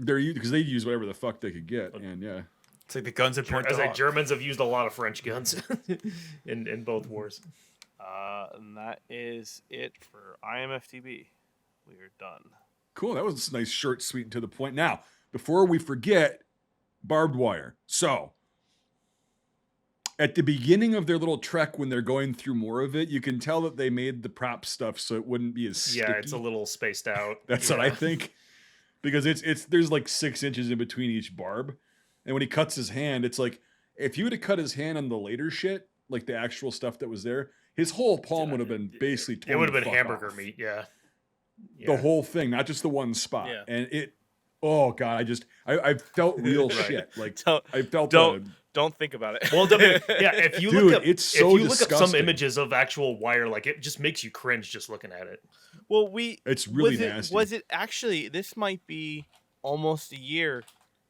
They're because they use whatever the fuck they could get, and yeah. It's like the guns that point As to like Hawk. Germans have used a lot of French guns in both wars. And that is it for IMFTB. We are done. Cool. That was nice, short, sweet, and to the point. Now, before we forget, barbed wire. So, at the beginning of their little trek, when they're going through more of it, you can tell that they made the prop stuff so it wouldn't be as sticky. Yeah, it's a little spaced out. That's yeah. what I think, because it's there's like 6 inches in between each barb, and when he cuts his hand, it's like if you would have cut his hand on the later shit, like the actual stuff that was there, his whole palm would have been basically torn. It would have the been fuck hamburger off. meat. Yeah. The whole thing, not just the one spot. Yeah. And it, oh god, I felt real shit. Like Don't- I felt Don't think about it. Well, yeah. If you Dude, look up, it's so if you look up some disgusting. images of actual wire, like it just makes you cringe just looking at it. Well, it's really was it, nasty. Was it actually? This might be almost a year.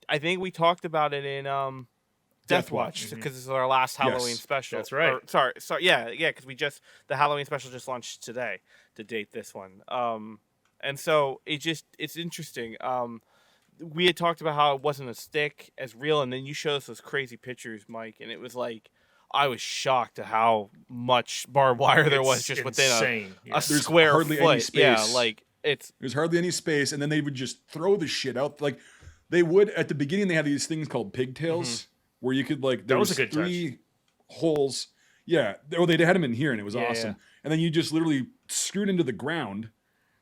I think we talked about it in Death Watch because this is our last Halloween Yes, special. that's right. Or, sorry, yeah, because the Halloween special just launched today to date this one. And so it's interesting. We had talked about how it wasn't a stick as real, and then you showed us those crazy pictures, Mike, and it was like I was shocked at how much barbed wire there was It's just within insane. a There's square hardly foot. any space. Yeah, like it's There's hardly any space, and then they would just throw the shit out. Like they would at the beginning, they had these things called pigtails, where you could like there That was was a good touch. 3 holes. Yeah, they had them in here, and it was Yeah, awesome. yeah. And then you just literally screwed into the ground,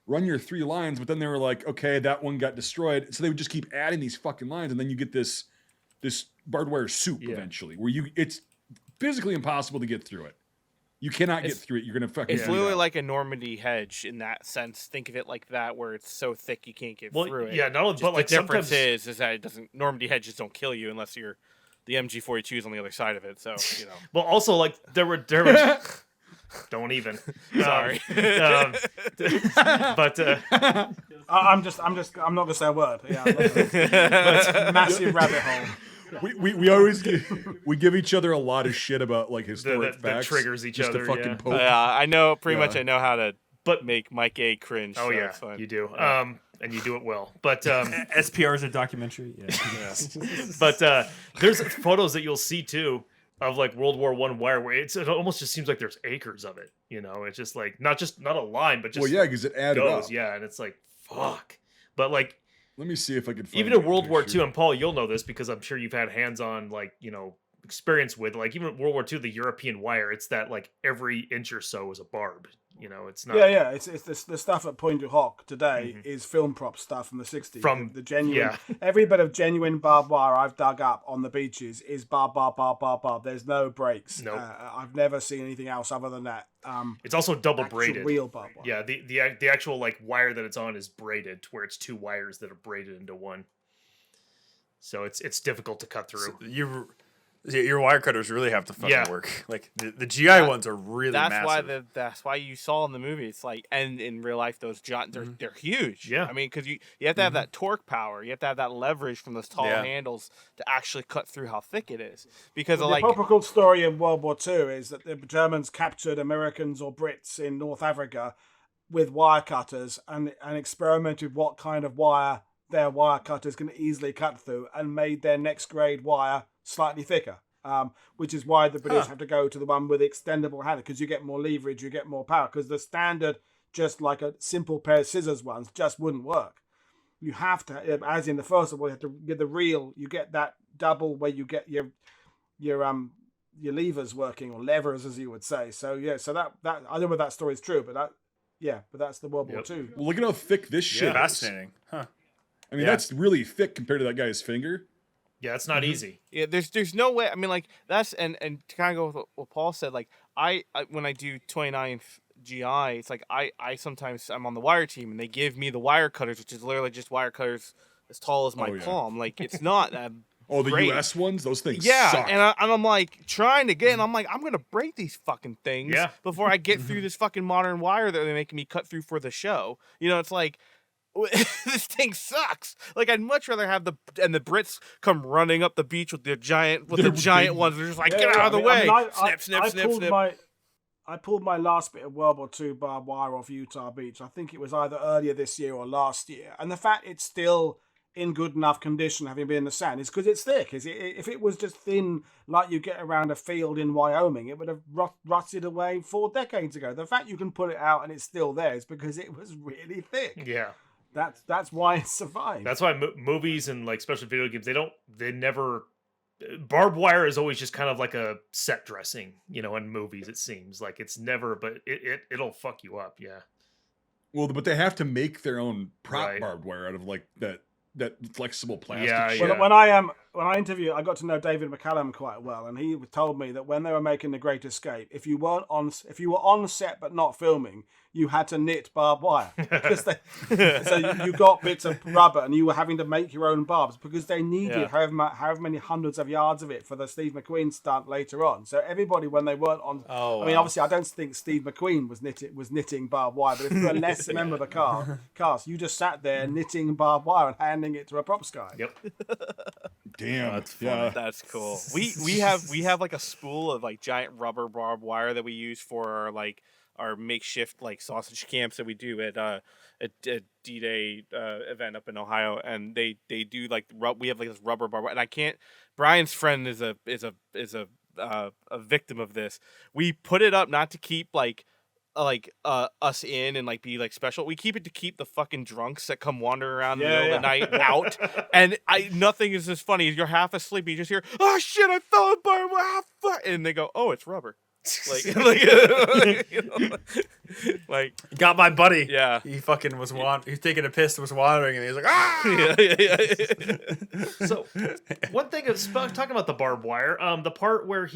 run your 3 lines, but then they were like, okay, that one got destroyed, so they would just keep adding these fucking lines, and then you get this barbed wire soup Yeah. eventually, where it's physically impossible to get through it. You cannot get through it. You're gonna fucking. It's bleed literally out. like a Normandy hedge in that sense. Think of it like that, where it's so thick you can't get Well, through it. yeah, not only, Just but like the difference sometimes, is that it doesn't. Normandy hedges don't kill you unless you're the MG42 is on the other side of it. So you know. well, also like there were don't even. Sorry. But I'm not gonna say a word. Yeah, but massive rabbit hole. We always we give each other a lot of shit about like historic that facts. triggers each just other, To fucking yeah. poke. I know pretty Yeah. much. I know how to But- make Mike A cringe. oh so yeah, it's fine. you do. And you do it well. But SPR is a documentary. Yeah. but there's photos that you'll see too of like World War I wire where it almost just seems like there's acres of it. You know, it's just like not a line, but just Well, yeah, because it added goes. up. Yeah, and it's like fuck. But like Let me see if I can find even that in World War picture. II, and Paul, you'll know this because I'm sure you've had hands-on like experience with like even World War II, the European wire. It's that like every inch or so is a barb. You know, it's not. Yeah. It's the stuff at Point du Hoc today is film prop stuff from the 60s. From- the genuine, yeah. every bit of genuine barbed wire I've dug up on the beaches is barb. There's no breaks. Nope. I've never seen anything else other than that. It's also double Actual braided. real barbed wire. Yeah, the actual like wire that it's on is braided, to where it's 2 wires that are braided into one. So it's difficult to cut through. Your wire cutters really have to fucking Yeah. work. Like the GI ones are really That's massive. that's why you saw in the movie. It's like, and in real life, those giant they're huge. Yeah. I mean, because you have to have that torque power. You have to have that leverage from those tall Yeah. handles to actually cut through how thick it is. Because The of like apocryphal story in World War II is that the Germans captured Americans or Brits in North Africa with wire cutters and experimented what kind of wire their wire cutters can easily cut through and made their next grade wire slightly thicker. Which is why the British have to go to the one with extendable handle, because you get more leverage, you get more power, because the standard, just like a simple pair of scissors ones, just wouldn't work. You have to, as in the first of all, you have to get the reel. You get that double where you get your levers working, or levers as you would say. So yeah, so that I don't know if that story is true, but that's the World War II. Well, look at how thick this shit is. Fascinating, huh? I mean, that's really thick compared to that guy's finger. Yeah, it's not easy. Yeah, there's no way. I mean, like that's and to kind of go with what Paul said. Like I when I do 29th GI, it's like I sometimes I'm on the wire team and they give me the wire cutters, which is literally just wire cutters as tall as my palm. Like it's not. Oh, the great. US ones, those things. Yeah, suck. and I'm like trying to get, and I'm like I'm gonna break these fucking things before I get through this fucking modern wire that they're making me cut through for the show. You know, it's like. This thing sucks. Like I'd much rather have the Brits come running up the beach with the giant ones. They're just like get out of the way. Snip. I pulled my last bit of World War II barbed wire off Utah Beach. I think it was either earlier this year or last year. And the fact it's still in good enough condition, having been in the sand, is because it's thick. If it was just thin, like you get around a field in Wyoming, it would have rotted away 4 decades ago. The fact you can pull it out and it's still there is because it was really thick. Yeah. That's why it survived. That's why movies and like especially video games, they never barbed wire is always just kind of like a set dressing, you know, in movies it seems like it's never, but it'll fuck you up. Yeah. Well, but they have to make their own prop Right. barbed wire out of like that flexible plastic. Yeah, shit. yeah. When I interviewed, I got to know David McCallum quite well, and he told me that when they were making The Great Escape, if you were on set but not filming, you had to knit barbed wire because so you got bits of rubber and you were having to make your own barbs because they needed however many hundreds of yards of it for the Steve McQueen stunt later on. So everybody, when they weren't on, I mean, obviously, I don't think Steve McQueen was knitting barbed wire, but if you were less member of the cast, you just sat there knitting barbed wire and handing it to a props guy. Yep. Damn. That's cool. We have like a spool of like giant rubber barbed wire that we use for our makeshift like sausage camps that we do at D-Day event up in Ohio, and they do like we have like this rubber barbed wire, and I can't. Brian's friend is a victim of this. We put it up not to keep us in and like be like special. We keep it to keep the fucking drunks that come wandering around in the middle of the night out. And nothing is as funny as you're half asleep. You just hear, "Oh shit, I fell in barbed wire," and they go, "Oh, it's rubber." Like Got my buddy. Yeah. He fucking was he's taking a piss, was wandering, and he was like, ah. So one thing is talking about the barbed wire, the part where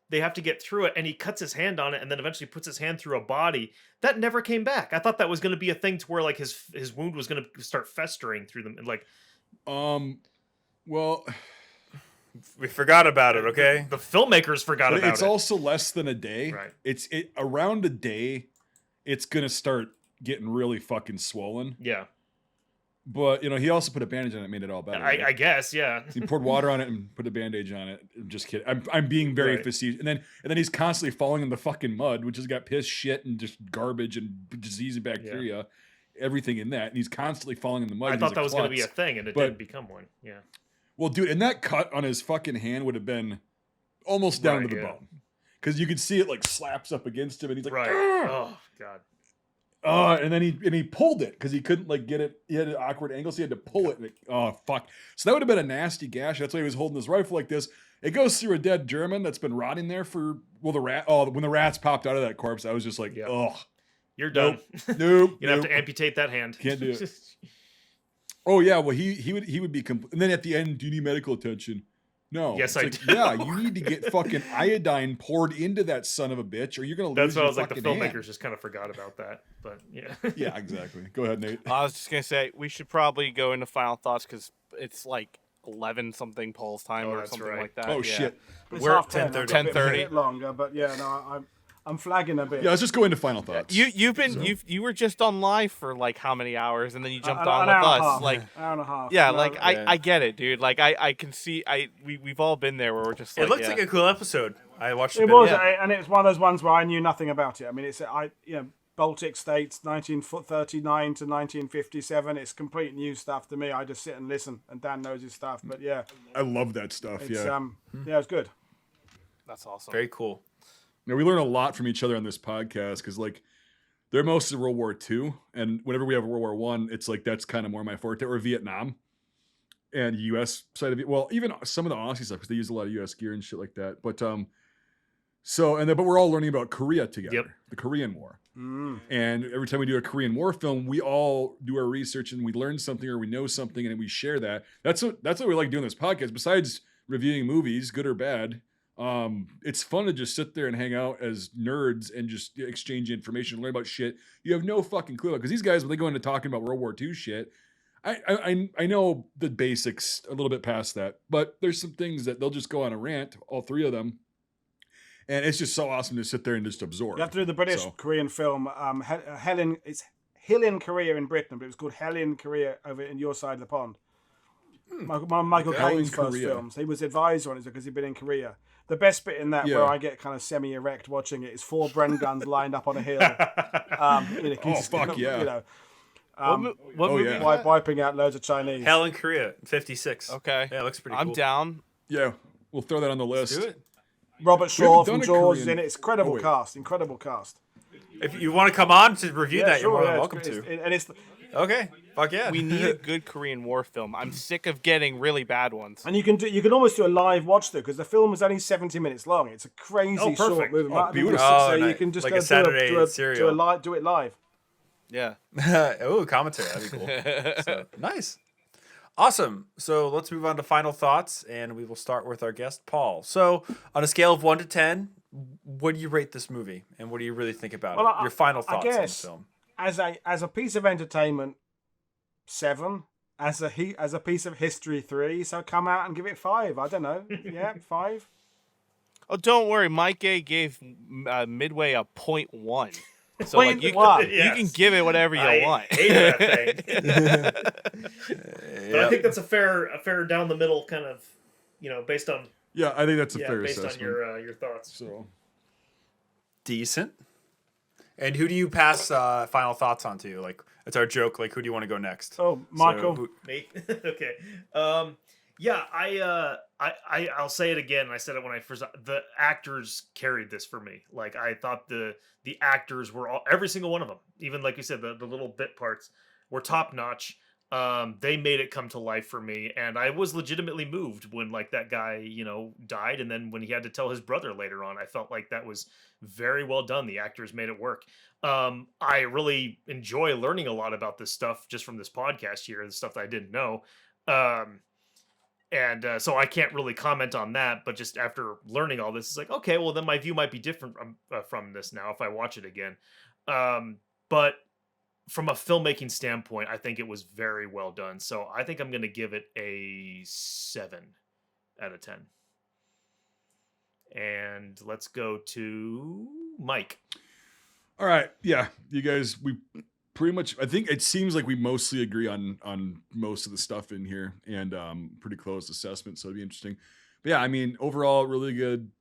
they have to get through it and he cuts his hand on it and then eventually puts his hand through a body that never came back. I thought that was going to be a thing to where like his wound was going to start festering through them and like, well, We forgot about it, okay? the filmmakers forgot but about it's it. also less than a day. Right. It's around a day, it's gonna start getting really fucking swollen. Yeah. But he also put a bandage on it, and made it all better. I guess, yeah. He poured water on it and put a bandage on it. I'm just kidding. I'm being very Right. facetious. And then he's constantly falling in the fucking mud, which has got piss, shit, and just garbage and disease and bacteria, everything in that. And he's constantly falling in the mud. I and thought he's that was going to be a klutz. thing and it But- didn't become one. Yeah. Well, dude, and that cut on his fucking hand would have been almost down Right, to the yeah. bone. Because you could see it like slaps up against him, and he's like, Right. "Argh!" Oh, God. And then he pulled it because he couldn't like get it. He had an awkward angle, so he had to pull it. And oh fuck! So that would have been a nasty gash. That's why he was holding his rifle like this. It goes through a dead German that's been rotting there for when the rats popped out of that corpse, I was just like, Yeah. oh, You're done. nope. You'd have nope. to amputate that hand. Can't do it. Oh yeah, well he would be and then at the end, do you need medical attention? No. Yes, It's I like, do. Yeah, you need to get fucking iodine poured into that son of a bitch, or you're gonna lose That's what I your was like. The fucking filmmakers hand. just kind of forgot about that. But yeah. Yeah, exactly. Go ahead, Nate. I was just gonna say we should probably go into final thoughts because it's like 11 something Paul's time Oh, or that's something right. like that. Oh yeah. shit. It's We're half at 10. 10:30. A bit longer, but yeah, no, I'm flagging a bit. Yeah, let's just go into final thoughts. You were just on live for like how many hours and then you jumped An on hour with and a us half. like hour and a half. yeah, No, like I get it, dude. Like I can see we've all been there where we're just like It looked yeah. like a cool episode. I watched It bit was, of and it was one of those ones where I knew nothing about it. I mean, Baltic States, 1939 to 1957. It's complete new stuff to me. I just sit and listen, and Dan knows his stuff. But yeah, I love that stuff. it's Yeah. yeah, it's good. That's awesome. Very cool. Now we learn a lot from each other on this podcast because, like, they're mostly World War II, and whenever we have World War One, it's like that's kind of more my forte, or Vietnam and U.S. side of it. Well, even some of the Aussie stuff because they use a lot of U.S. gear and shit like that. But but we're all learning about Korea together, the Korean War. And every time we do a Korean War film, we all do our research and we learn something or we know something and we share that. That's what we like doing this podcast. Besides reviewing movies, good or bad, it's fun to just sit there and hang out as nerds and just exchange information, learn about shit you have no fucking clue about. Because these guys, when they go into talking about World War II shit, I know the basics a little bit past that, but there's some things that they'll just go on a rant, all three of them. And it's just so awesome to sit there and just absorb. You have to do the British Korean film. It's Hill in Korea in Britain, but it was called Hell in Korea over in your side of the pond. Michael Caine's first films. He was advisor on it because he'd been in Korea. The best bit in that, where I get kind of semi-erect watching it, is 4 Bren guns lined up on a hill. Fuck yeah. You know, what movie? Yeah. Wiping out loads of Chinese. Hell in Korea, 56. Okay. Yeah, it looks pretty cool. I'm down. Yeah, we'll throw that on the list. Let's do it. Robert Shaw from Jaws is in it. It's incredible cast. Incredible cast. If you want to come on to review that, you're more than welcome to. And it's Okay. Fuck yeah. We need a good Korean War film. I'm sick of getting really bad ones. And you can almost do a live watch through because the film is only 70 minutes long. It's a crazy short movie. Beautiful. So you can just like go a Saturday do it live. Yeah. Oh, commentary. That'd be cool. So, nice. Awesome. So let's move on to final thoughts, and we will start with our guest, Paul. So on a scale of 1 to 10, what do you rate this movie, and what do you really think about it? Your final thoughts on the film. As a piece of entertainment, 7. As a piece of history, 3. So come out and give it 5. I don't know. Yeah, 5. Oh, don't worry. Mike A gave Midway a 0.1. So like you can give it whatever you want. I hate that thing. But I think that's a fair down the middle kind of, based on. Yeah, I think that's a fair based assessment. on your thoughts. So decent. And who do you pass final thoughts on to? Like, it's our joke. Like, who do you want to go next? Oh, Michael. Me. Okay. I'll say it again. I said it when I first. The actors carried this for me. Like, I thought the actors were every single one of them. Even like you said, the little bit parts were top notch. They made it come to life for me, and I was legitimately moved when like that guy, died, and then when he had to tell his brother later on, I felt like that was very well done. The actors made it work. I really enjoy learning a lot about this stuff just from this podcast here, the stuff that I didn't know. So I can't really comment on that, but just after learning all this, it's like, okay, well then my view might be different from this now if I watch it again. But from a filmmaking standpoint, I think it was very well done. So I think I'm going to give it a 7 out of 10. And let's go to Mike. All right. Yeah. You guys, we pretty much, I think it seems like we mostly agree on most of the stuff in here, and pretty close assessment. So it'd be interesting. But yeah, I mean, overall, really good.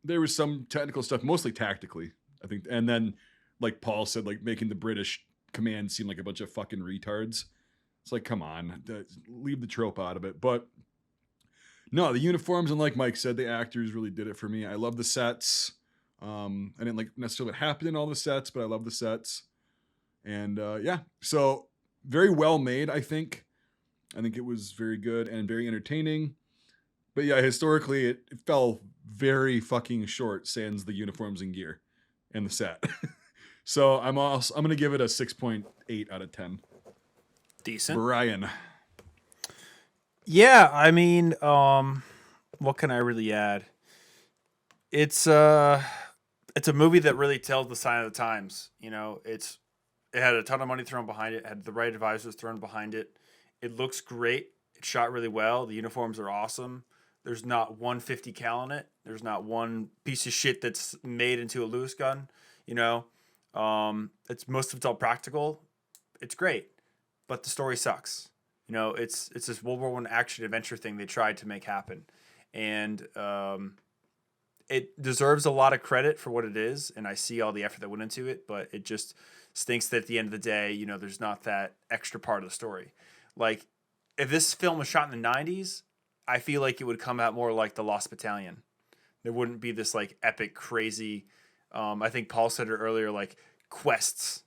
There was some technical stuff, mostly tactically, I think. And then, like Paul said, like making the British command seem like a bunch of fucking retards. It's like, come on, leave the trope out of it. But no, the uniforms, and like Mike said, the actors really did it for me. I love the sets. I didn't like necessarily what happened in all the sets, but I love the sets. And yeah, so very well made, I think. I think it was very good and very entertaining. But yeah, historically, it fell very fucking short, sans the uniforms and gear and the set. So I'm going to give it a 6.8 out of 10. Decent. Brian. Yeah, I mean, what can I really add? It's a movie that really tells the sign of the times. It had a ton of money thrown behind it, had the right advisors thrown behind it. It looks great. It's shot really well. The uniforms are awesome. There's not one 50 cal in it. There's not one piece of shit that's made into a Lewis gun. Most of it's all practical. It's great, but the story sucks. It's this World War I action adventure thing they tried to make happen, and it deserves a lot of credit for what it is, and I see all the effort that went into it, but it just stinks that at the end of the day, there's not that extra part of the story. Like, if this film was shot in the 90s, I feel like it would come out more like The Lost Battalion. There wouldn't be this, like, epic, crazy, I think Paul said it earlier, like, quests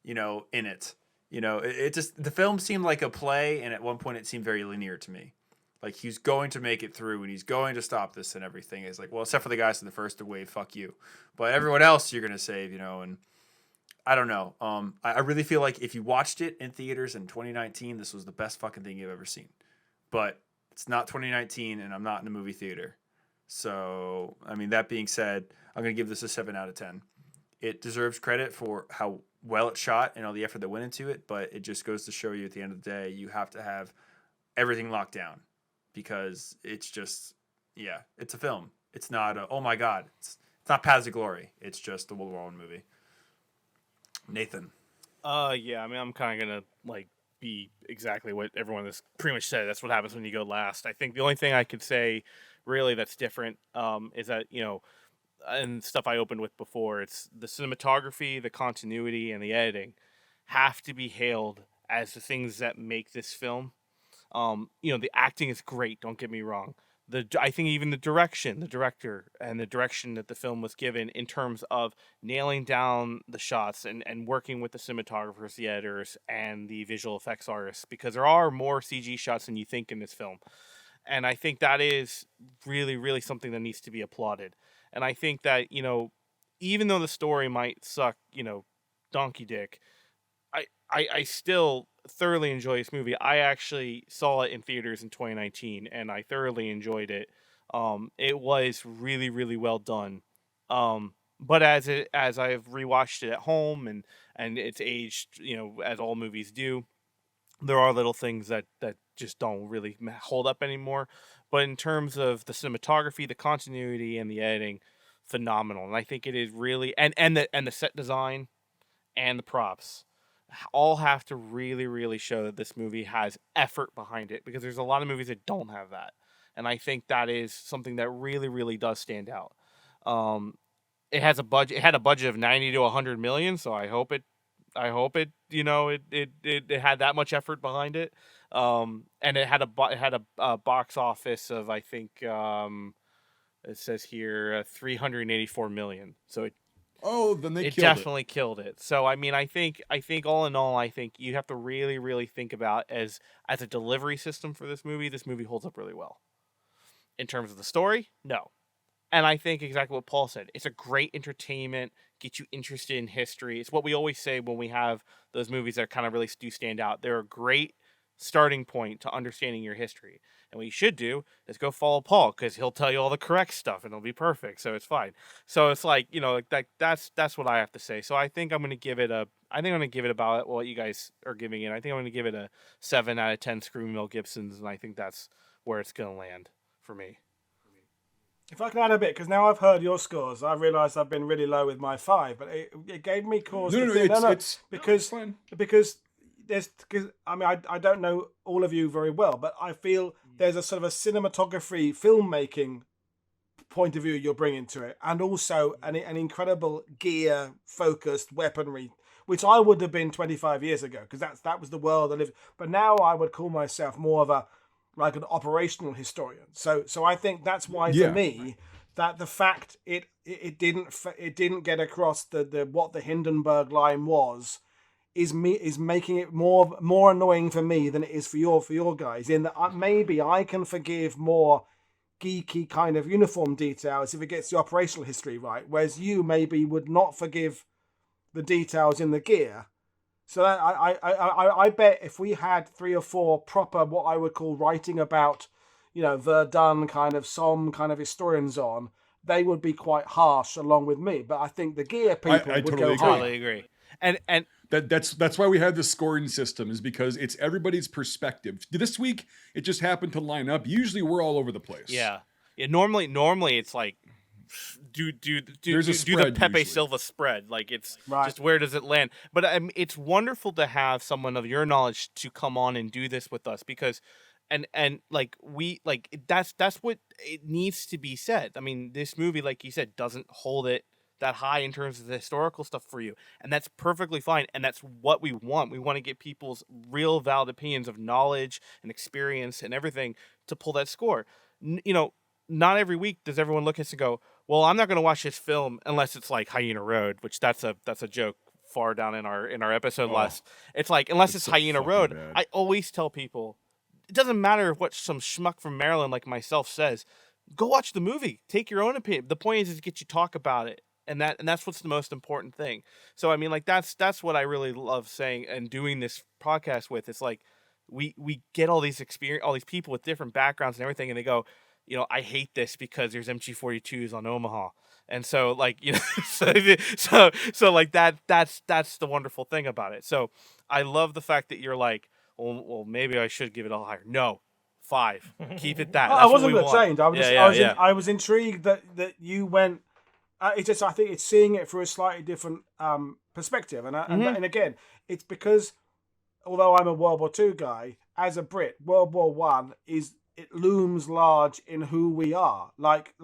in it. It just, the film seemed like a play, and at one point it seemed very linear to me. Like, he's going to make it through, and he's going to stop this and everything. It's like, well, except for the guys in the first wave, fuck you. But everyone else you're going to save, and I don't know. I really feel like if you watched it in theaters in 2019, this was the best fucking thing you've ever seen. But it's not 2019, and I'm not in a movie theater. So, I mean, that being said, I'm going to give this a 7 out of 10. It deserves credit for how well it's shot and all the effort that went into it, but it just goes to show you at the end of the day, you have to have everything locked down, because it's just, it's a film. It's not oh my God, it's not Paths of Glory. It's just a World War I movie. Nathan. Yeah, I mean, I'm kind of gonna be exactly what everyone has pretty much said. That's what happens when you go last. I think the only thing I could say really that's different is that, and stuff I opened with before, it's the cinematography, the continuity, and the editing have to be hailed as the things that make this film. The acting is great, don't get me wrong. I think even the director, and the direction that the film was given in terms of nailing down the shots and working with the cinematographers, the editors, and the visual effects artists, because there are more CG shots than you think in this film. And I think that is really, really something that needs to be applauded. And I think that, even though the story might suck, donkey dick, I still thoroughly enjoy this movie. I actually saw it in theaters in 2019, and I thoroughly enjoyed it. It was really, really well done. But as I've rewatched it at home and it's aged, as all movies do, there are little things that just don't really hold up anymore. But in terms of the cinematography, the continuity, and the editing, phenomenal. And I think it is really, and the set design and the props all have to really, really show that this movie has effort behind it, because there's a lot of movies that don't have that. And I think that is something that really, really does stand out. It had a budget of 90 to 100 million, so I hope it it had that much effort behind it. And it had a box office of, I think, it says here 384 million. So then they it killed definitely killed it. So I mean, I think all in all, I think you have to really, really think about as a delivery system for this movie. This movie holds up really well. In terms of the story, no. And I think exactly what Paul said. It's a great entertainment, get you interested in history. It's what we always say when we have those movies that kind of really do stand out. They're a great starting point to understanding your history. And what you should do is go follow Paul, because he'll tell you all the correct stuff and it'll be perfect. So it's fine. So it's like, that's what I have to say. So I think I'm going to give it about what you guys are giving it. I think I'm going to give it a 7 out of 10 Screaming Mel Gibsons. And I think that's where it's going to land for me. If I can add a bit, because now I've heard your scores, I realise I've been really low with my 5, but it gave me cause to think. Because I don't know all of you very well, but I feel there's a sort of a cinematography, filmmaking point of view you're bringing to it, and also an incredible gear-focused weaponry, which I would have been 25 years ago, because that was the world I lived. But now I would call myself more of an operational historian. So I think that's why for me that the fact it didn't get across the what the Hindenburg line was is making it more annoying for me than it is for your guys. In that maybe I can forgive more geeky kind of uniform details if it gets the operational history right, whereas you maybe would not forgive the details in the gear. So that I bet if we had 3 or 4 proper, what I would call writing about, Verdun kind of Somme kind of historians on, they would be quite harsh along with me. But I think the gear people would totally go totally agree. And that's why we have the scoring system, is because it's everybody's perspective. This week it just happened to line up. Usually we're all over the place. Yeah. Normally it's like do the Pepe usually. Silva spread. Like, it's right. Just where does it land? But it's wonderful to have someone of your knowledge to come on and do this with us, because and that's what it needs to be said. I mean, this movie, like you said, doesn't hold it that high in terms of the historical stuff for you, and that's perfectly fine, and that's what we want. We want to get people's real valid opinions of knowledge and experience and everything to pull that score. Not every week does everyone look at us and go, well, I'm not going to watch this film unless it's like Hyena Road, which that's a joke far down in our episode list. It's like, unless it's so Hyena fucking Road, bad. I always tell people, it doesn't matter what some schmuck from Maryland like myself says. Go watch the movie. Take your own opinion. The point is to get you talk about it. And that's what's the most important thing. So I mean, like that's what I really love saying and doing this podcast with. It's like we get all these people with different backgrounds and everything, and they go, you know, I hate this because there's MG42s on Omaha, and so like, you know, so like that's the wonderful thing about it. So I love the fact that you're like, well maybe I should give it a little higher. No. 5. Keep it that. I wasn't going to change. I was intrigued that you went. It's just, I think it's seeing it through a slightly different perspective, and again, it's because although I'm a World War II guy, as a Brit, World War One it looms large in who we are, like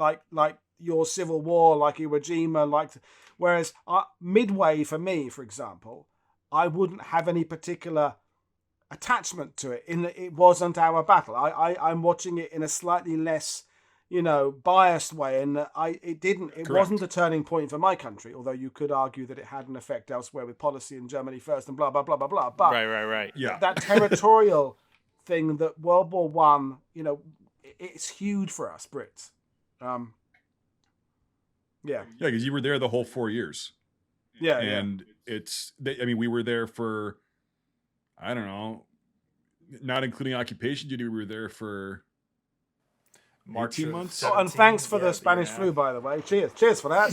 your Civil War, like Iwo Jima, whereas Midway for me, for example, I wouldn't have any particular attachment to it in that it wasn't our battle. I'm watching it in a slightly less, biased way, and it wasn't a turning point for my country, although you could argue that it had an effect elsewhere with policy in Germany first and blah blah blah blah blah. But right. Yeah. That territorial thing that World War One, it's huge for us Brits. Yeah, because you were there the whole 4 years. Yeah, and we were there for, I don't know, not including occupation duty, we were there for March 18 months. 17, and thanks for the Spanish flu, by the way. Cheers for that.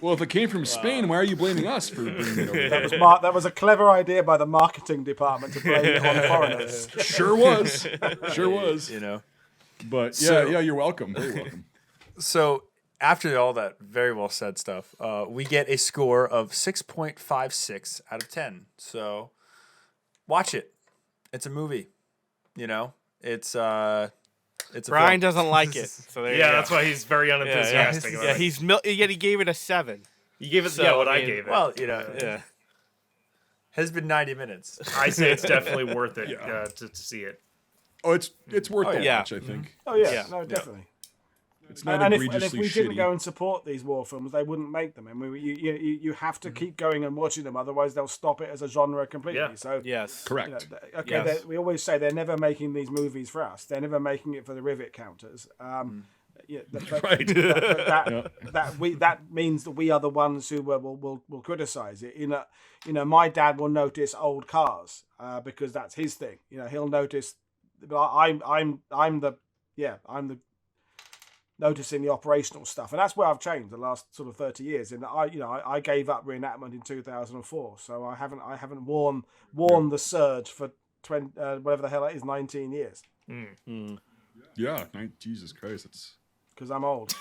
Well, if it came from Spain, why are you blaming us for bringing it over there? That was a clever idea by the marketing department to blame it on foreigners. Sure was. But yeah, you're welcome. Very welcome. So after all that very well said stuff, we get a score of 6.56 out of 10. So watch it. It's a movie. It's a Brian film. doesn't like it. So there you go. That's why he's very unenthusiastic. Yeah, yet he gave it a 7. You gave it So, what I I mean, gave it. Well, Yeah. has been 90 minutes. I say it's definitely worth it to see it. Oh, it's worth the yeah. watch, I think. Oh yeah, Yeah. no, definitely. It's not And egregiously if we shitty. didn't go and support these war films, they wouldn't make them. And you have to keep going and watching them, otherwise they'll stop it as a genre completely. Yeah. So Yes. Correct. Yes. we always say they're never making these movies for us. They're never making it for the rivet counters. Right. That means that we are the ones who will criticize it. My dad will notice old cars because that's his thing. He'll notice. I'm the noticing the operational stuff, and that's where I've changed the last sort of 30 years. And I gave up reenactment in 2004, so I haven't worn the surge for 20 whatever the hell it is, 19 years. Yeah. Jesus Christ. That's. Because I'm old.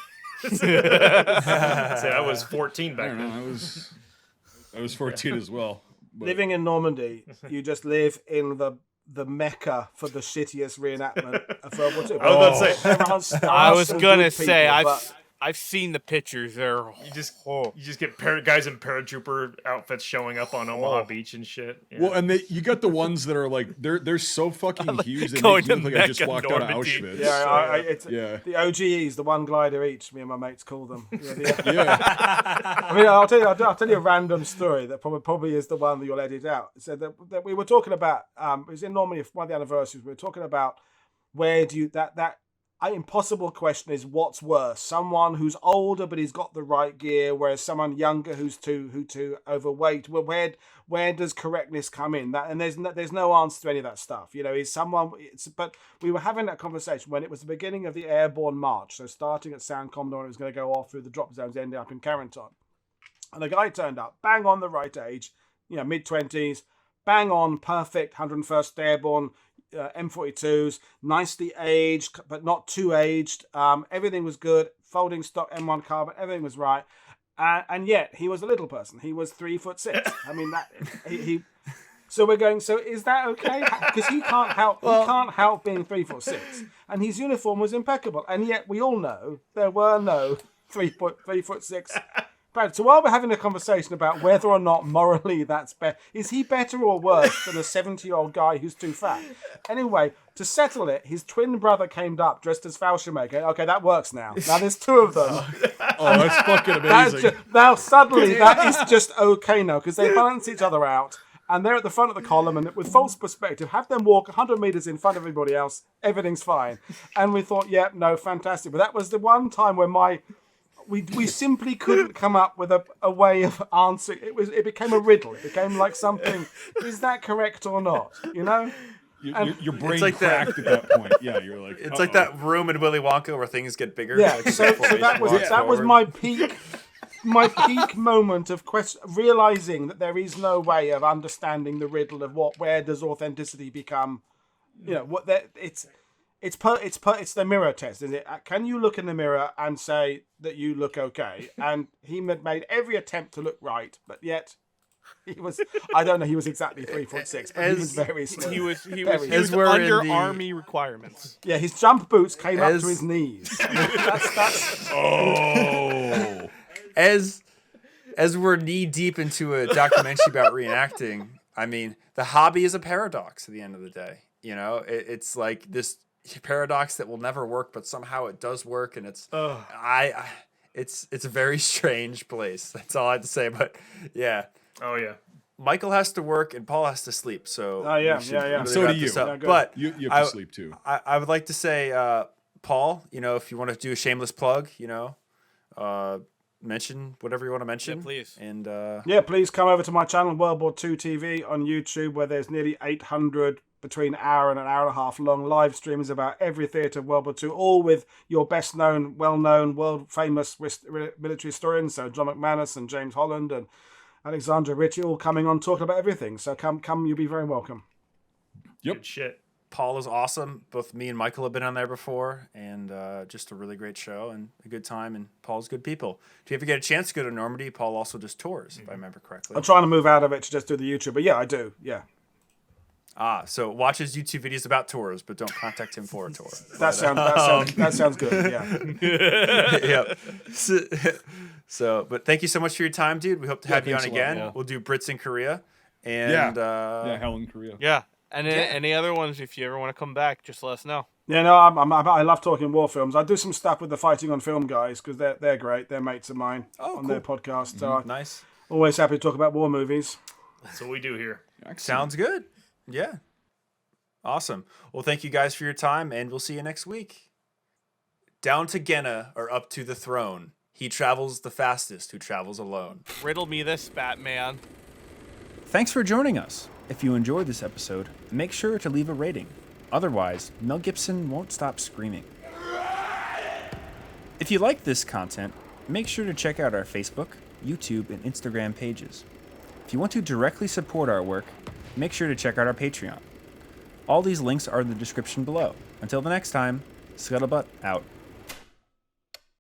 I was 14 I back don't then. know. I was 14 as well. But Living in Normandy, you just live in the mecca for the shittiest reenactment of World War II. I was about to say, Everyone's stars I was and gonna good say people, I've seen the pictures. They're you just get guys in paratrooper outfits showing up on Omaha Beach and shit. Yeah. Well, and you got the ones that are like they're so fucking huge that going make you to look like I just Mecca, walked out of Normandy. Auschwitz. Yeah, the OGEs, the one glider each. Me and my mates call them. Yeah. I mean, I'll tell you a random story that probably is the one that you'll edit out. So that we were talking about. It was in Normandy for one of the anniversaries. We were talking about where do you that impossible question is what's worse, someone who's older but he's got the right gear, whereas someone younger who's too overweight. Where does correctness come in? That and there's no answer to any of that stuff. Is someone? But we were having that conversation when it was the beginning of the airborne march. So starting at San Commodore, it was going to go off through the drop zones, ending up in Carrington, and the guy turned up, bang on the right age, mid-20s, bang on, perfect, 101st Airborne. M42s, nicely aged, but not too aged. Everything was good. Folding stock M1 carbon, everything was right. And yet he was a little person. He was 3'6". I mean that he. So we're going. So is that okay? Because he can't help. He can't help being 3'6", and his uniform was impeccable. And yet we all know there were no 3'6" bad. So while we're having a conversation about whether or not morally that's better, is he better or worse than a 70-year-old guy who's too fat? Anyway, to settle it, his twin brother came up dressed as Fallschirmjäger. Okay, that works now. Now there's two of them. Oh, that's fucking amazing. Now suddenly that is just okay now because they balance each other out. And they're at the front of the column, and with false perspective, have them walk 100 meters in front of everybody else. Everything's fine. And we thought, yeah, no, fantastic. But that was the one time where we simply couldn't come up with a way of answering. It became a riddle. It became like something. Is that correct or not? You know. Your brain like cracked at that point. Yeah, you're like. It's like that room in Willy Wonka where things get bigger. Yeah. Like So that was my peak. My peak moment of realizing that there is no way of understanding the riddle of where does authenticity become, what that it's the mirror test, is it? Can you look in the mirror and say that you look okay? And he made every attempt to look right, but yet he was, I don't know, he was exactly 3'6", but he was very small. He was As we're in under the- army requirements. Yeah, his jump boots came up As- to his knees. That's Oh. As we're knee deep into a documentary about reenacting, I mean, the hobby is a paradox at the end of the day. It's like this paradox that will never work, but somehow it does work, and it's it's a very strange place. That's all I have to say. But yeah, Oh yeah. Michael has to work and Paul has to sleep. So Oh, yeah, we should yeah. really So do wrap you. this up. Yeah, good. But You have to sleep too. I would like to say, Paul, if you want to do a shameless plug, mention whatever you want to mention. Yeah, please. And Yeah, please come over to my channel, WW2TV on YouTube, where there's nearly 800 between hour and an hour and a half long live streams about every theatre of World War II, all with your best known, well-known, world-famous military historians, so John McManus and James Holland and Alexandra Ritchie, all coming on talking about everything. So come, you'll be very welcome. Yep. Good shit. Paul is awesome. Both me and Michael have been on there before, and just a really great show and a good time. And Paul's good people. If you ever get a chance to go to Normandy, Paul also does tours, if I remember correctly. I'm trying to move out of it to just do the YouTube, but yeah, I do. Yeah, So watch his YouTube videos about tours, but don't contact him for a tour. that sounds good. Yeah. Yep. But thank you so much for your time, dude. We hope to have you on thanks a lot, again. yeah. We'll do Brits in Korea. And Yeah, Helen Korea. Yeah. And any other ones, if you ever want to come back, just let us know. Yeah, no, I love talking war films. I do some stuff with the Fighting on Film guys because they're great. They're mates of mine on their podcast. So I'm nice. always happy to talk about war movies. That's what we do here. Sounds good. Yeah. Awesome. Well, thank you guys for your time, and we'll see you next week. Down to Genna or up to the throne. He travels the fastest who travels alone. Riddle me this, Batman. Thanks for joining us. If you enjoyed this episode, make sure to leave a rating. Otherwise, Mel Gibson won't stop screaming. If you like this content, make sure to check out our Facebook, YouTube, and Instagram pages. If you want to directly support our work, make sure to check out our Patreon. All these links are in the description below. Until the next time, Scuttlebutt out.